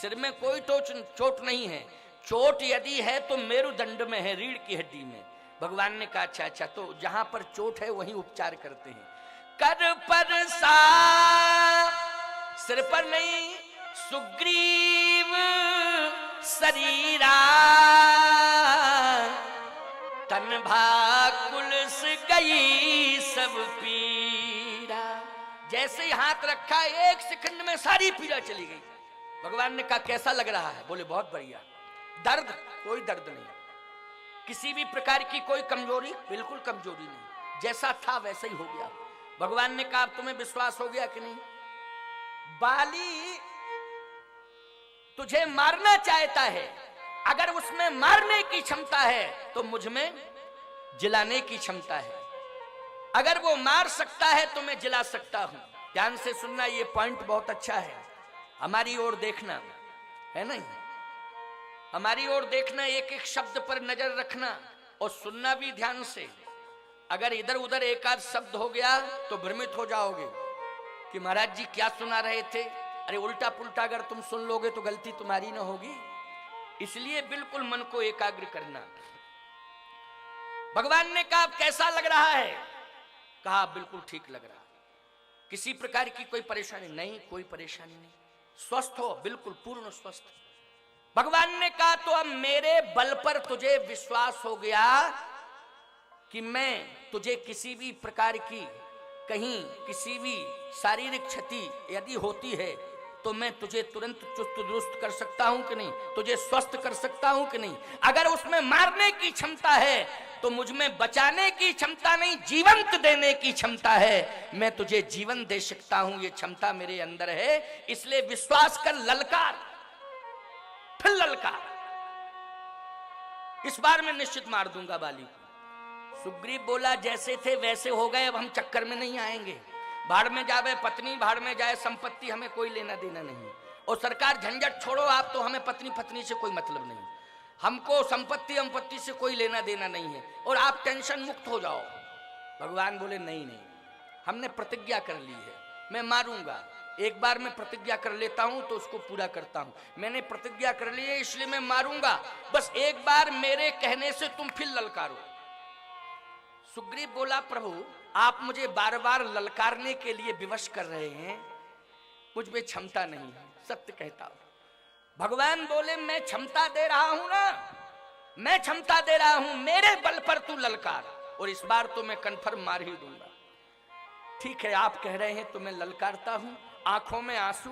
सिर में कोई चोट नहीं है, चोट यदि है तो मेरुदंड में है, रीढ़ की हड्डी में। भगवान ने कहा अच्छा अच्छा, तो जहां पर चोट है वहीं उपचार करते हैं। कर पर सा, सिर पर नहीं, सुग्रीव शरीरा तन भाकुल से गई सब पीड़ा। जैसे ही हाथ रखा एक सेकंड में सारी पीड़ा चली गई। भगवान ने कहा कैसा लग रहा है? बोले बहुत बढ़िया। दर्द? कोई दर्द नहीं, किसी भी प्रकार की कोई कमजोरी? बिल्कुल कमजोरी नहीं, जैसा था वैसा ही हो गया। भगवान ने कहा तुम्हें विश्वास हो गया कि नहीं? बाली तुझे मारना चाहता है, अगर उसमें मारने की क्षमता है तो मुझ में जिलाने की क्षमता है। अगर वो मार सकता है तो मैं जिला सकता हूं। ध्यान से सुनना, ये पॉइंट बहुत अच्छा है। हमारी ओर देखना है नहीं, हमारी ओर देखना, एक एक शब्द पर नजर रखना और सुनना भी ध्यान से। अगर इधर उधर एक आध शब्द हो गया तो भ्रमित हो जाओगे कि महाराज जी क्या सुना रहे थे। अरे उल्टा पुल्टा अगर तुम सुन लोगे तो गलती तुम्हारी ना होगी, इसलिए बिल्कुल मन को एकाग्र करना। भगवान ने कहा कैसा लग रहा है? कहा बिल्कुल ठीक लग रहा है, किसी प्रकार की कोई परेशानी नहीं? कोई परेशानी नहीं, स्वस्थ हो, बिल्कुल पूर्ण स्वस्थ। भगवान ने कहा तो अब मेरे बल पर तुझे विश्वास हो गया कि मैं तुझे किसी भी प्रकार की, कहीं किसी भी शारीरिक क्षति यदि होती है तो मैं तुझे तुरंत चुस्त दुरुस्त कर सकता हूं कि नहीं, तुझे स्वस्थ कर सकता हूं कि नहीं। अगर उसमें मारने की क्षमता है तो मुझ में बचाने की क्षमता नहीं, जीवंत देने की क्षमता है। मैं तुझे जीवन दे सकता हूं, ये क्षमता मेरे अंदर है, इसलिए विश्वास कर, ललकार, फिर ललकार। इस बार मैं निश्चित मार दूंगा बाली को। सुग्रीव बोला जैसे थे वैसे हो गए, अब हम चक्कर में नहीं आएंगे। भाड़ में जावे पत्नी, भाड़ में जाए संपत्ति, हमें कोई लेना देना नहीं। और सरकार झंझट छोड़ो आप, तो हमें पत्नी पत्नी से कोई मतलब नहीं, हमको संपत्ति संपत्ति से कोई लेना देना नहीं है, और आप टेंशन मुक्त हो जाओ। भगवान बोले नहीं नहीं, हमने प्रतिज्ञा कर ली है, मैं मारूंगा। एक बार मैं प्रतिज्ञा कर लेता हूं तो उसको पूरा करता हूं। मैंने प्रतिज्ञा कर ली है इसलिए मैं मारूंगा, बस एक बार मेरे कहने से तुम फिर ललकारो। सुग्रीव बोला प्रभु आप मुझे बार बार ललकारने के लिए विवश कर रहे हैं, मुझ में क्षमता नहीं है, सत्य कहता हूं। भगवान बोले मैं क्षमता दे रहा हूं ना, मैं क्षमता दे रहा हूं, मेरे बल पर तू ललकार, और इस बार तो मैं कन्फर्म मार ही दूंगा। ठीक है आप कह रहे हैं तो मैं ललकारता हूं, आंखों में आंसू,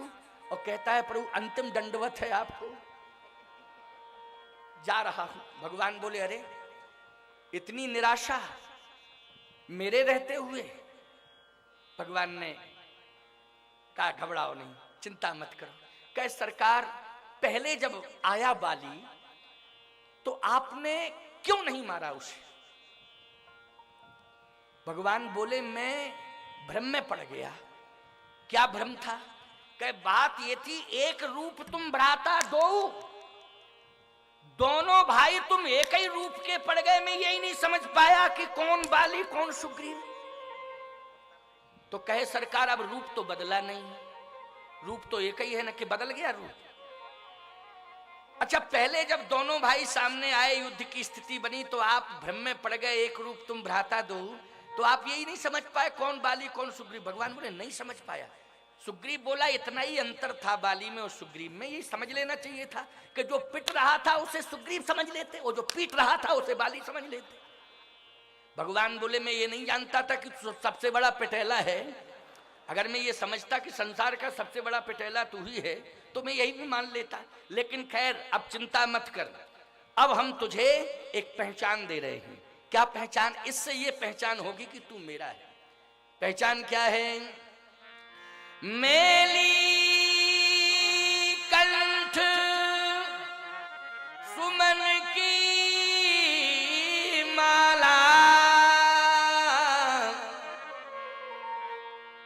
और कहता है प्रभु अंतिम दंडवत है आपको, जा रहा हूं। भगवान बोले अरे इतनी निराशा मेरे रहते हुए? भगवान ने कहा घबराओ नहीं, चिंता मत करो। कहे सरकार पहले जब आया बाली तो आपने क्यों नहीं मारा उसे? भगवान बोले मैं भ्रम में पड़ गया। क्या भ्रम था? कहे बात ये थी एक रूप तुम भ्राता दो, दोनों भाई तुम एक ही रूप के पड़ गए, मैं यही नहीं समझ पाया कि कौन बाली कौन सुग्रीव। तो कहे सरकार अब रूप तो बदला नहीं, रूप तो एक ही है ना, कि बदल गया रूप? अच्छा पहले जब दोनों भाई सामने आए, युद्ध की स्थिति बनी, तो आप भ्रम में पड़ गए, एक रूप तुम भ्राता दो, तो आप यही नहीं समझ पाए कौन बाली कौन सुग्रीव? भगवान बोले नहीं समझ पाया। सुग्रीव बोला इतना ही अंतर था बाली में और सुग्रीव में, ये समझ लेना चाहिए था कि जो पिट रहा था उसे सुग्रीव समझ लेते, और जो पीट रहा था उसे बाली समझ लेते। भगवान बोले मैं ये नहीं जानता था कि सबसे बड़ा पिटेला है, अगर मैं ये समझता कि संसार का सबसे बड़ा पिटेला तू ही है तो मैं यही भी मान लेता। लेकिन खैर अब चिंता मत कर, अब हम तुझे एक पहचान दे रहे हैं। क्या पहचान? इससे ये पहचान होगी कि तू मेरा है। पहचान क्या है? मेली कंठ सुमन की माला,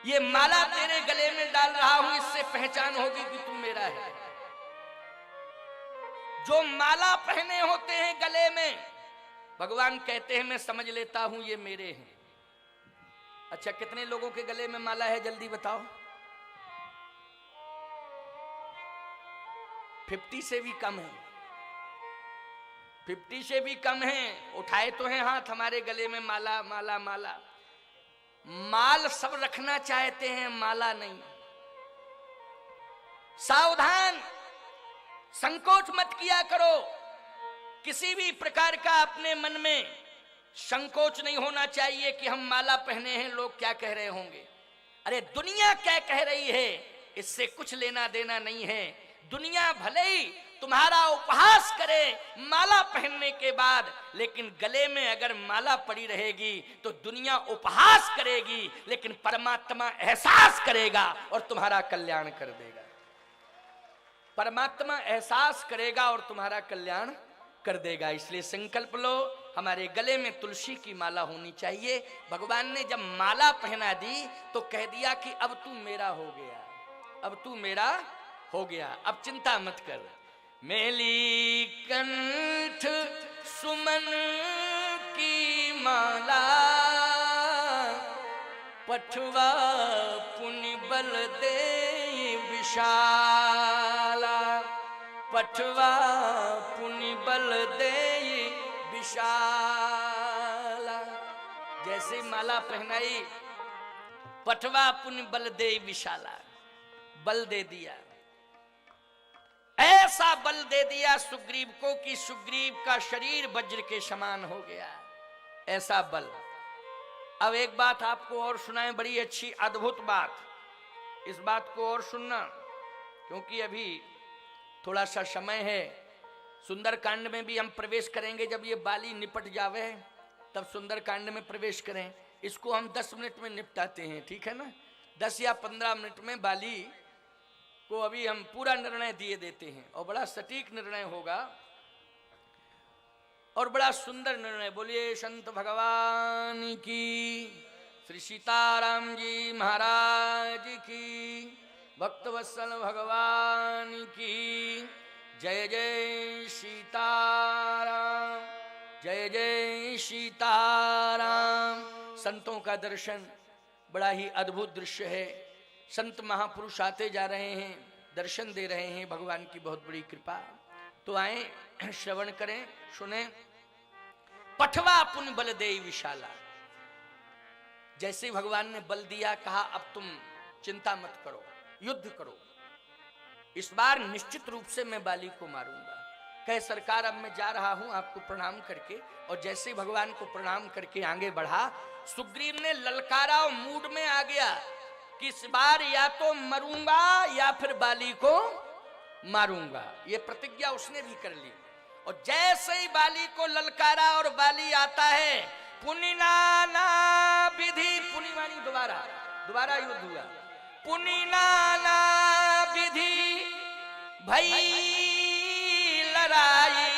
ये माला तेरे गले में डाल रहा हूं, इससे पहचान होगी कि तू मेरा है। जो माला पहने होते हैं गले में, भगवान कहते हैं मैं समझ लेता हूं ये मेरे हैं। अच्छा कितने लोगों के गले में माला है जल्दी बताओ? 50 से भी कम है, 50 से भी कम है। उठाए तो हैं हाथ हमारे गले में माला माला माला, माल सब रखना चाहते हैं, माला नहीं। सावधान, संकोच मत किया करो। किसी भी प्रकार का अपने मन में संकोच नहीं होना चाहिए कि हम माला पहने हैं, लोग क्या कह रहे होंगे। अरे दुनिया क्या कह रही है इससे कुछ लेना देना नहीं है। दुनिया भले ही तुम्हारा उपहास करे माला पहनने के बाद, लेकिन गले में अगर माला पड़ी रहेगी तो दुनिया उपहास करेगी, लेकिन परमात्मा एहसास करेगा और तुम्हारा कल्याण कर देगा। परमात्मा एहसास करेगा और तुम्हारा कल्याण कर देगा। इसलिए संकल्प लो, हमारे गले में तुलसी की माला होनी चाहिए। भगवान ने जब माला पहना दी तो कह दिया कि अब तू मेरा हो गया, अब तू मेरा हो गया, अब चिंता मत कर। मेली कंठ सुमन की माला, पठवा पुनि बल दे विशाला, पठवा पुनि बल दे विशाला। जैसे माला पहनाई, पठवा पुनि बल दे विशाला, बल दे दिया, ऐसा बल दे दिया सुग्रीव को कि सुग्रीव का शरीर वज्र के समान हो गया, ऐसा बल। अब एक बात आपको और सुनाएं, बड़ी अच्छी अद्भुत बात। इस बात को और सुनना, क्योंकि अभी थोड़ा सा समय है। सुंदरकांड में भी हम प्रवेश करेंगे, जब ये बाली निपट जावे तब सुंदरकांड में प्रवेश करें। इसको हम 10 मिनट में निपटाते हैं, ठीक है ना। 10 या 15 मिनट में बाली को अभी हम पूरा निर्णय दिए देते हैं, और बड़ा सटीक निर्णय होगा और बड़ा सुंदर निर्णय। बोलिए संत भगवान की, श्री सीताराम जी महाराज की, भक्तवत्सल भगवान की जय। जय सीताराम, जय जय सीताराम। संतों का दर्शन बड़ा ही अद्भुत दृश्य है। संत महापुरुष आते जा रहे हैं, दर्शन दे रहे हैं, भगवान की बहुत बड़ी कृपा। तो आए श्रवण करें, सुने। पठवा पुनि बल दे विशाला, जैसे भगवान ने बल दिया, कहा अब तुम चिंता मत करो, युद्ध करो, इस बार निश्चित रूप से मैं बाली को मारूंगा। कहे सरकार अब मैं जा रहा हूं आपको प्रणाम करके। और जैसे भगवान को प्रणाम करके आगे बढ़ा, सुग्रीव ने ललकारा और मूड में आ गया कि इस बार या तो मरूंगा या फिर बाली को मारूंगा। ये प्रतिज्ञा उसने भी कर ली। और जैसे ही बाली को ललकारा और बाली आता है, पुनि नाना विधि, पुनि मानी दोबारा, दोबारा युद्ध हुआ। पुनि नाना विधि भई लड़ाई,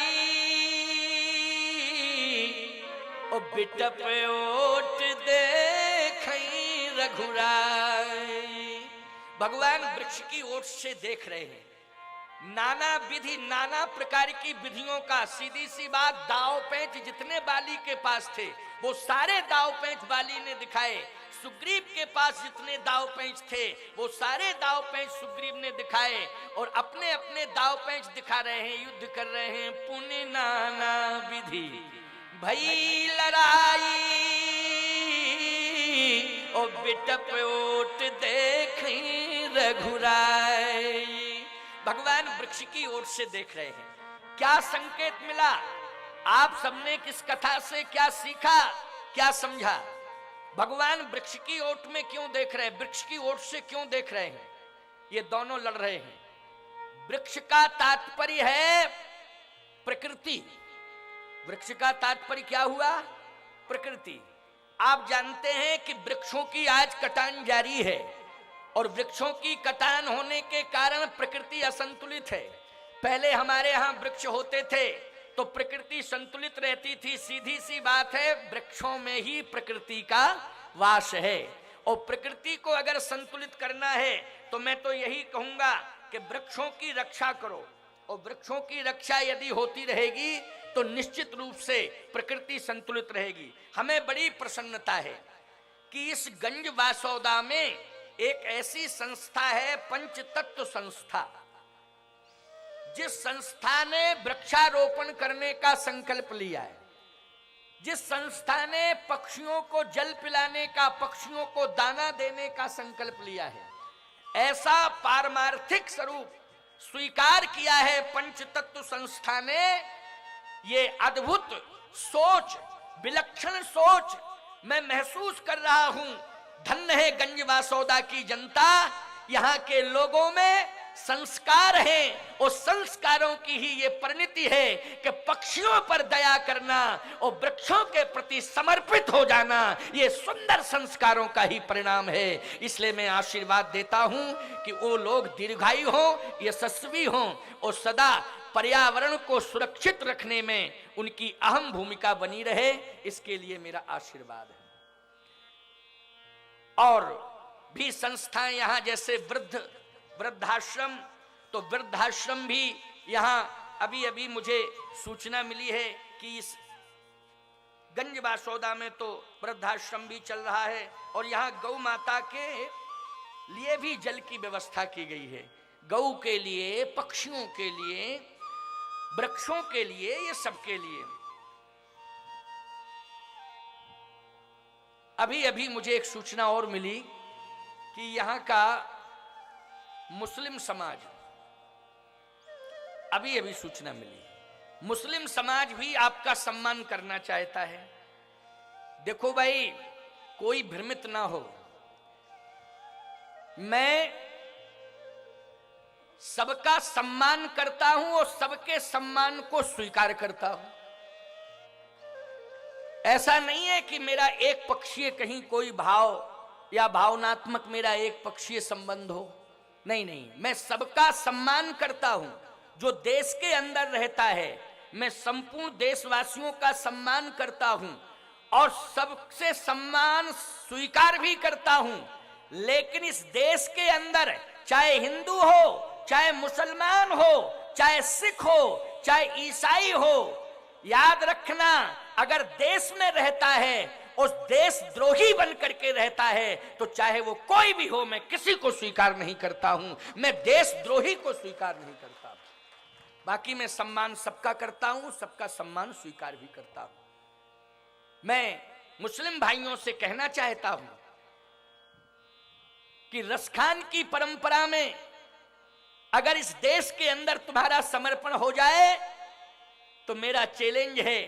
ओ बिटप ओट देखई रघुराई। भगवान वृक्ष की ओट से देख रहे हैं, नाना विधि, नाना प्रकार की विधियों का। सीधी सी बात, दाव पेंच जितने बाली के पास थे वो सारे दाव पेंच बाली ने दिखाए। सुग्रीव के पास जितने दाव पेंच थे वो सारे दाव पेंच सुग्रीव ने दिखाए, और अपने अपने दाव पेंच दिखा रहे हैं, युद्ध कर रहे हैं। पुनि नाना विधि भई लड़ाई, ओ बिटप ओट देखी रघुराई। भगवान वृक्ष की ओर से देख रहे हैं। क्या संकेत मिला? आप सबने किस कथा से क्या सीखा, क्या समझा? भगवान वृक्ष की ओट में क्यों देख रहे हैं, वृक्ष की ओट से क्यों देख रहे हैं? ये दोनों लड़ रहे हैं। वृक्ष का तात्पर्य है प्रकृति। वृक्ष का तात्पर्य क्या हुआ? प्रकृति। आप जानते हैं कि वृक्षों की आज कटान जारी है, और वृक्षों की कटान होने के कारण प्रकृति असंतुलित है। पहले हमारे यहाँ वृक्ष होते थे तो प्रकृति संतुलित रहती थी। सीधी सी बात है, वृक्षों में ही प्रकृति का वास है, और प्रकृति को अगर संतुलित करना है तो मैं तो यही कहूंगा कि वृक्षों की रक्षा करो। और वृक्षों की रक्षा यदि होती रहेगी तो निश्चित रूप से प्रकृति संतुलित रहेगी। हमें बड़ी प्रसन्नता है कि इस गंज वासौदा में एक ऐसी संस्था है, पंचतत्व संस्था। जिस संस्था ने वृक्षारोपण करने का संकल्प लिया है, जिस संस्था ने पक्षियों को जल पिलाने का, पक्षियों को दाना देने का संकल्प लिया है, ऐसा पारमार्थिक स्वरूप स्वीकार किया है पंचतत्व संस्था ने, ये अद्भुत सोच, विलक्षण सोच मैं महसूस कर रहा हूं। धन्य है गंजवासौदा की जनता, यहां के लोगों में संस्कार हैं और संस्कारों की ही ये परिणति है कि पक्षियों पर दया करना और वृक्षों के प्रति समर्पित हो जाना, ये सुंदर संस्कारों का ही परिणाम है। इसलिए मैं आशीर्वाद देता हूं कि वो लोग दीर्घायु हों, यशस्वी हों और सदा पर्यावरण को सुरक्षित रखने में उनकी अहम भूमिका बनी रहे, इसके लिए मेरा आशीर्वाद है। और भी संस्थाएं यहां, जैसे वृद्धाश्रम, तो वृद्धाश्रम भी यहां अभी अभी मुझे सूचना मिली है कि इस गंजवासौदा में तो वृद्धाश्रम भी चल रहा है और यहां गौ माता के लिए भी जल की व्यवस्था की गई है। गौ के लिए, पक्षियों के लिए, वृक्षों के लिए, ये सबके लिए। अभी अभी मुझे एक सूचना और मिली कि यहां का मुस्लिम समाज, अभी अभी सूचना मिली, मुस्लिम समाज भी आपका सम्मान करना चाहता है। देखो भाई, कोई भ्रमित ना हो, मैं सबका सम्मान करता हूं और सबके सम्मान को स्वीकार करता हूं। ऐसा नहीं है कि मेरा एक पक्षीय कहीं कोई भाव या भावनात्मक मेरा एक पक्षीय संबंध हो, नहीं नहीं, मैं सबका सम्मान करता हूं। जो देश के अंदर रहता है, मैं संपूर्ण देशवासियों का सम्मान करता हूं और सबसे सम्मान स्वीकार भी करता हूं। लेकिन इस देश के अंदर चाहे हिंदू हो, चाहे मुसलमान हो, चाहे सिख हो, चाहे ईसाई हो, याद रखना, अगर देश में रहता है, उस देशद्रोही बन करके रहता है, तो चाहे वो कोई भी हो, मैं किसी को स्वीकार नहीं करता हूं, मैं देशद्रोही को स्वीकार नहीं करता। बाकी मैं सम्मान सबका करता हूं, सबका सम्मान स्वीकार भी करता हूं। मैं मुस्लिम भाइयों से कहना चाहता हूं कि रसखान की परंपरा में अगर इस देश के अंदर तुम्हारा समर्पण हो जाए, तो मेरा चैलेंज है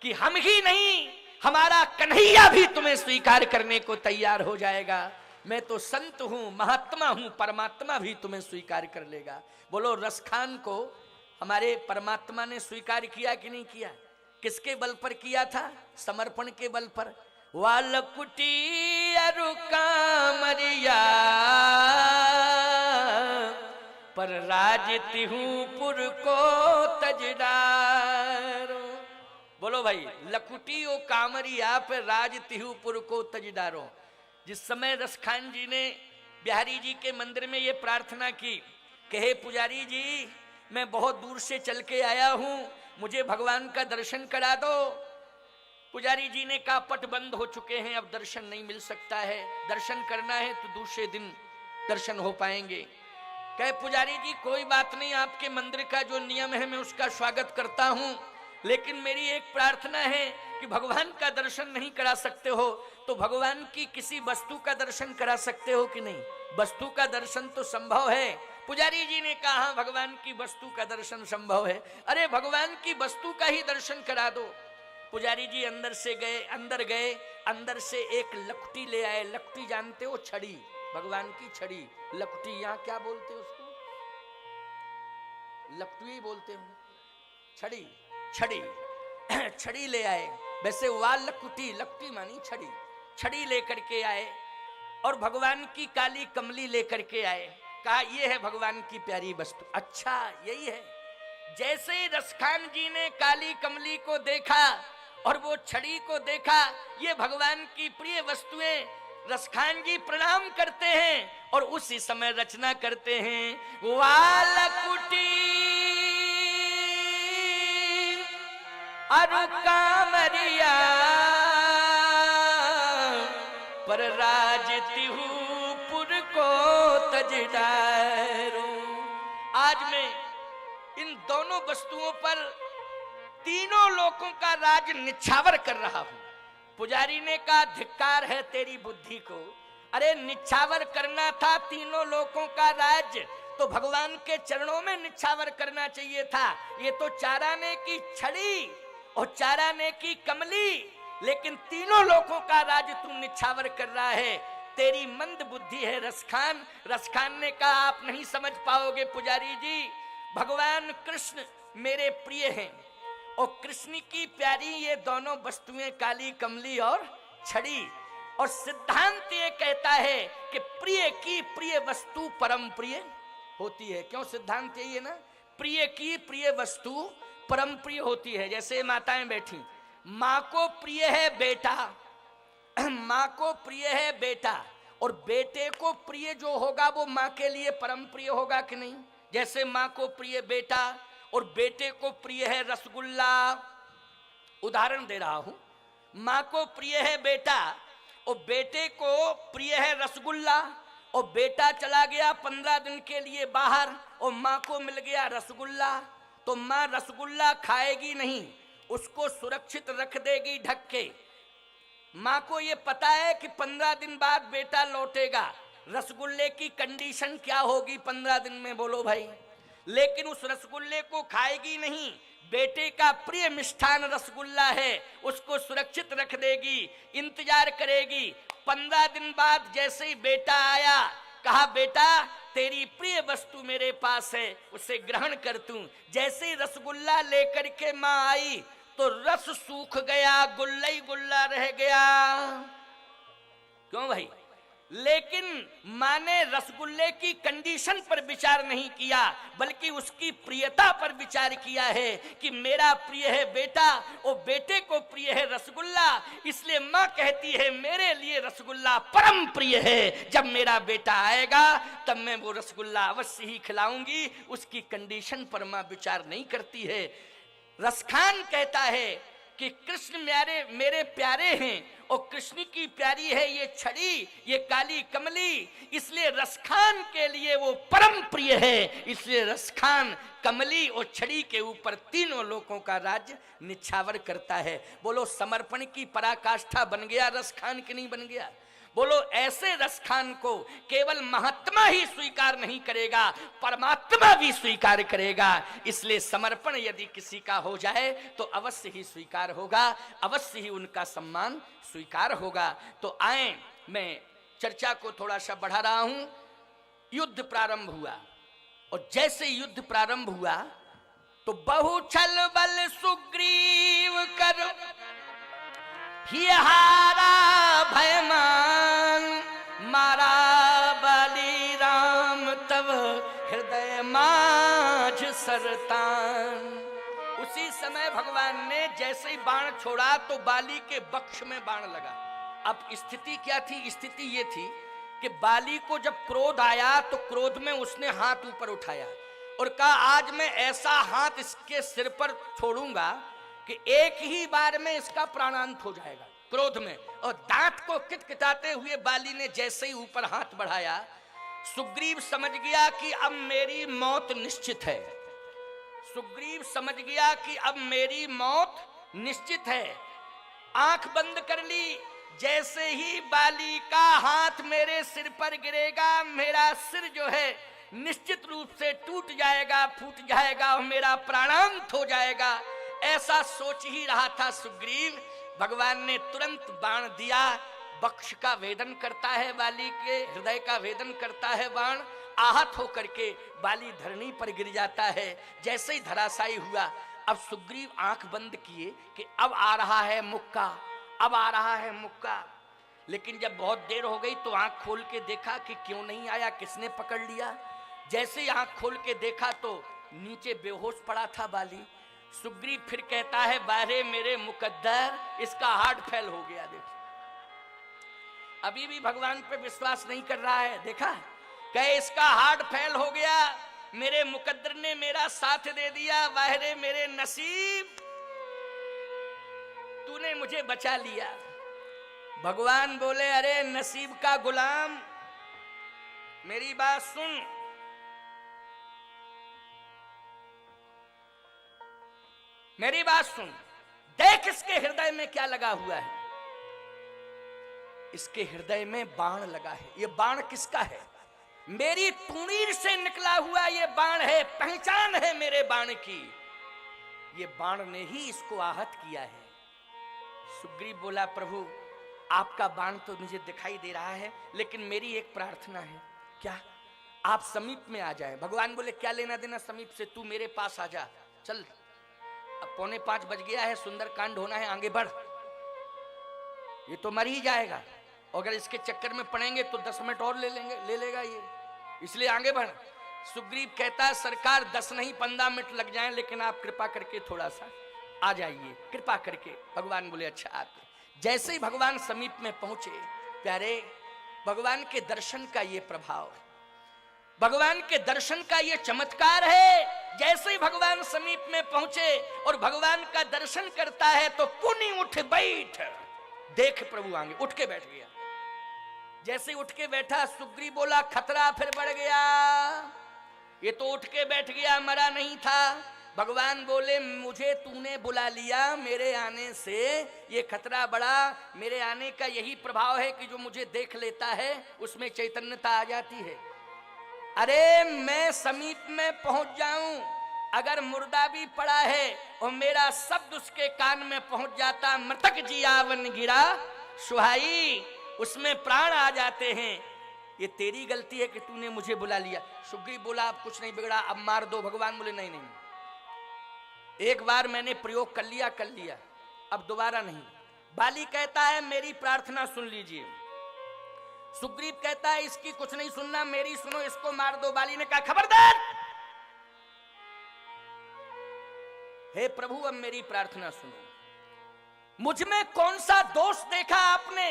कि हम ही नहीं, हमारा कन्हैया भी तुम्हें स्वीकार करने को तैयार हो जाएगा। मैं तो संत हूं, महात्मा हूं, परमात्मा भी तुम्हें स्वीकार कर लेगा। बोलो, रसखान को हमारे परमात्मा ने स्वीकार किया कि नहीं किया? किसके बल पर किया था? समर्पण के बल पर। वालकुटी अरु कामरिया पर राजती हूं पुर को तजदारो। बोलो भाई, लकुटी ओ कामरिया पर राजतिहु पुर को तजदारो। जिस समय रसखान जी ने बिहारी जी के मंदिर में ये प्रार्थना की कि हे पुजारी जी, मैं बहुत दूर से चल के आया हूं, मुझे भगवान का दर्शन करा दो। पुजारी जी ने कहा, पट बंद हो चुके हैं, अब दर्शन नहीं मिल सकता है, दर्शन करना है तो दूसरे दिन दर्शन हो पाएंगे। कहे पुजारी जी, कोई बात नहीं, आपके मंदिर का जो नियम है मैं उसका स्वागत करता हूं, लेकिन मेरी एक प्रार्थना है कि भगवान का दर्शन नहीं करा सकते हो तो भगवान की किसी वस्तु का दर्शन करा सकते हो कि नहीं? वस्तु का दर्शन तो संभव है। पुजारी जी ने कहा, भगवान की वस्तु का दर्शन संभव है। अरे भगवान की वस्तु का ही दर्शन करा दो। पुजारी जी अंदर गए, अंदर से एक लकुटी ले आए। लकुटी जानते हो? छड़ी, भगवान की छड़ी, लकुटी। यहाँ क्या बोलते हो उसको? लकुटी ही बोलते हो। छड़ी, छड़ी छड़ी ले आए। वैसे वाल लकुटी, लकुटी मानी छड़ी। छड़ी लेकर के आए और भगवान की काली कमली लेकर के आए। कहा, ये है भगवान की प्यारी वस्तु। अच्छा, यही है। जैसे ही रसखान जी ने काली कमली को देखा और वो छड़ी को देखा, ये भगवान की प्रिय वस्तुएं, रसखान जी प्रणाम करते हैं और उसी समय रचना करते हैं, वालकुटी अरु कामरिया पर राजतिहु पुर को तजदारो। आज मैं इन दोनों वस्तुओं पर तीनों लोगों का राज निछावर कर रहा हूं। पुजारी ने कहा धिक्कार है तेरी बुद्धि को, अरे निछावर करना था तीनों लोगों का राज तो भगवान के चरणों में निछावर करना चाहिए था। ये तो चाराने की छड़ी और चाराने की कमली, लेकिन तीनों लोगों का राज तू निछावर कर रहा है, तेरी मंद बुद्धि है रसखान। रसखान ने कहा आप नहीं समझ पाओगे पुजारी जी, भगवान कृष्ण मेरे प्रिय हैं और कृष्ण की प्यारी ये दोनों वस्तुएं काली कमली और छड़ी। और सिद्धांत ये कहता है कि प्रिय की प्रिय वस्तु परम प्रिय होती है। क्यों सिद्धांत यही है ना, प्रिय की प्रिय वस्तु परम प्रिय होती है। जैसे माताएं बैठी, माँ को प्रिय है बेटा, माँ को प्रिय है बेटा, और बेटे को प्रिय जो होगा वो माँ के लिए परम प्रिय होगा कि नहीं। जैसे माँ को प्रिय बेटा और बेटे को प्रिय है रसगुल्ला, उदाहरण दे रहा हूं, माँ को प्रिय है बेटा और बेटे को प्रिय है रसगुल्ला, और बेटा चला गया 15 दिन के लिए बाहर और माँ को मिल गया रसगुल्ला, तो माँ रसगुल्ला खाएगी नहीं, उसको सुरक्षित रख देगी ढक के। माँ को ये पता है कि 15 दिन बाद बेटा लौटेगा, रसगुल्ले की कंडीशन क्या होगी 15 दिन में, बोलो भाई। लेकिन उस रसगुल्ले को खाएगी नहीं, बेटे का प्रिय मिष्ठान रसगुल्ला है, उसको सुरक्षित रख देगी, इंतजार करेगी। 15 दिन बाद जैसे ही बेटा आया, कहा बेटा तेरी प्रिय वस्तु मेरे पास है, उसे ग्रहण कर तू। जैसे ही रसगुल्ला लेकर के माँ आई तो रस सूख गया, गुल्ला ही गुल्ला रह गया। क्यों भाई? लेकिन माँ ने रसगुल्ले की कंडीशन पर विचार नहीं किया, बल्कि उसकी प्रियता पर विचार किया है कि मेरा प्रिय है बेटा और बेटे को प्रिय है रसगुल्ला, इसलिए माँ कहती है मेरे लिए रसगुल्ला परम प्रिय है। जब मेरा बेटा आएगा तब मैं वो रसगुल्ला अवश्य ही खिलाऊंगी। उसकी कंडीशन पर माँ विचार नहीं करती है। रसखान कहता है कि कृष्ण मेरे प्यारे हैं और कृष्ण की प्यारी है ये छड़ी, ये काली कमली, इसलिए रसखान के लिए वो परम प्रिय है। इसलिए रसखान कमली और छड़ी के ऊपर तीनों लोगों का राज्य निछावर करता है। बोलो समर्पण की पराकाष्ठा बन गया रसखान कि नहीं बन गया? बोलो ऐसे रसखान को केवल महात्मा ही स्वीकार नहीं करेगा, परमात्मा भी स्वीकार करेगा। इसलिए समर्पण यदि किसी का हो जाए तो अवश्य ही स्वीकार होगा, अवश्य ही उनका सम्मान स्वीकार होगा। तो आए, मैं चर्चा को थोड़ा सा बढ़ा रहा हूं। युद्ध प्रारंभ हुआ और जैसे युद्ध प्रारंभ हुआ तो बहु छल बल सुग्रीव कर ही हारा भयमान, मारा बलि राम तब हृदय माझ सरतान। उसी समय भगवान ने जैसे ही बाण छोड़ा तो बाली के वक्ष में बाण लगा। अब स्थिति क्या थी? स्थिति ये थी कि बाली को जब क्रोध आया तो क्रोध में उसने हाथ ऊपर उठाया और कहा आज मैं ऐसा हाथ इसके सिर पर छोड़ूंगा कि एक ही बार में इसका प्राणांत हो जाएगा, क्रोध में। और दांत को किटकिटाते हुए बाली ने जैसे ही ऊपर हाथ बढ़ाया, सुग्रीव समझ गया कि अब मेरी मौत निश्चित है। सुग्रीव समझ गया कि अब मेरी मौत निश्चित है। आंख बंद कर ली, जैसे ही बाली का हाथ मेरे सिर पर गिरेगा मेरा सिर जो है निश्चित रूप से टूट जाएगा, फूट जाएगा और मेरा प्राणांत हो जाएगा। ऐसा सोच ही रहा था सुग्रीव। भगवान ने तुरंत बाण दिया, वक्ष का वेदन करता है, बाली के हृदय का वेदन करता है बाण। आहत होकर के बाली धरनी पर गिर जाता है। जैसे ही धराशायी हुआ, अब सुग्रीव आंख बंद किए कि अब आ रहा है मुक्का, अब आ रहा है मुक्का। लेकिन जब बहुत देर हो गई तो आंख खोल के देखा कि क्यों नहीं आया, किसने पकड़ लिया। जैसे ही आंख खोल के देखा तो नीचे बेहोश पड़ा था बाली। सुग्रीव फिर कहता है बारे मेरे मुकद्दर, इसका हार्ट फेल हो गया। देखो अभी भी भगवान पे विश्वास नहीं कर रहा है। देखा कहे इसका हार्ट फेल हो गया, मेरे मुकद्दर ने मेरा साथ दे दिया, वाहरे मेरे नसीब, तूने मुझे बचा लिया। भगवान बोले अरे नसीब का गुलाम, मेरी बात सुन। मेरी बात सुन, देख इसके हृदय में क्या लगा हुआ है। इसके हृदय में बाण लगा है। ये बाण किसका है? मेरी तुणीर से निकला हुआ ये बाण है, पहचान है मेरे बाण की। ये बाण ने ही इसको आहत किया है। सुग्रीव बोला, प्रभु आपका बाण तो मुझे दिखाई दे रहा है, लेकिन मेरी एक प्रार्थना है। क्या? आप समीप में आ जाए। भगवान बोले, क्या लेना देना समीप से, तू मेरे पास आ जा। चल, अब 4:45 बज गया है, सुंदर कांड होना है, आगे बढ़। ये तो मर ही जाएगा, अगर इसके चक्कर में पड़ेंगे तो 10 मिनट और ले लेगा ये, इसलिए आगे बढ़। सुग्रीव कहता है, सरकार 10 नहीं 15 मिनट लग जाएं, लेकिन आप कृपा करके थोड़ा सा आ जाइए, कृपा करके। भगवान बोले, अच्छा आते। जैसे ही भगवान समीप में पहुंचे, प्यारे, भगवान के दर्शन का ये प्रभाव है, भगवान के दर्शन का ये चमत्कार है। जैसे ही भगवान समीप में पहुंचे और भगवान का दर्शन करता है तो पुनि उठ बैठ, देख प्रभु आगे, उठ के बैठ गया। जैसे उठ के बैठा, सुग्रीव बोला, खतरा फिर बढ़ गया। ये तो उठ के बैठ गया, मरा नहीं था। भगवान बोले, मुझे तूने बुला लिया, मेरे आने से ये खतरा बढ़ा। मेरे आने का यही प्रभाव है कि जो मुझे देख लेता है उसमें चैतन्यता आ जाती है। अरे मैं समीप में पहुंच जाऊं, अगर मुर्दा भी पड़ा है और मेरा शब्द उसके कान में पहुंच जाता, मृतक जियावन गिरा सुहाई, उसमें प्राण आ जाते हैं। ये तेरी गलती है कि तूने मुझे बुला लिया। सुग्रीव बोला, अब कुछ नहीं बिगड़ा, अब मार दो। भगवान बोले, नहीं नहीं, एक बार मैंने प्रयोग कर लिया, अब दोबारा नहीं। बाली कहता है, मेरी प्रार्थना सुन लीजिए। सुग्रीव कहता है, इसकी कुछ नहीं सुनना, मेरी सुनो, इसको मार दो। बाली ने कहा, खबरदार, हे प्रभु अब मेरी प्रार्थना सुनो। मुझ में कौन सा दोष देखा आपने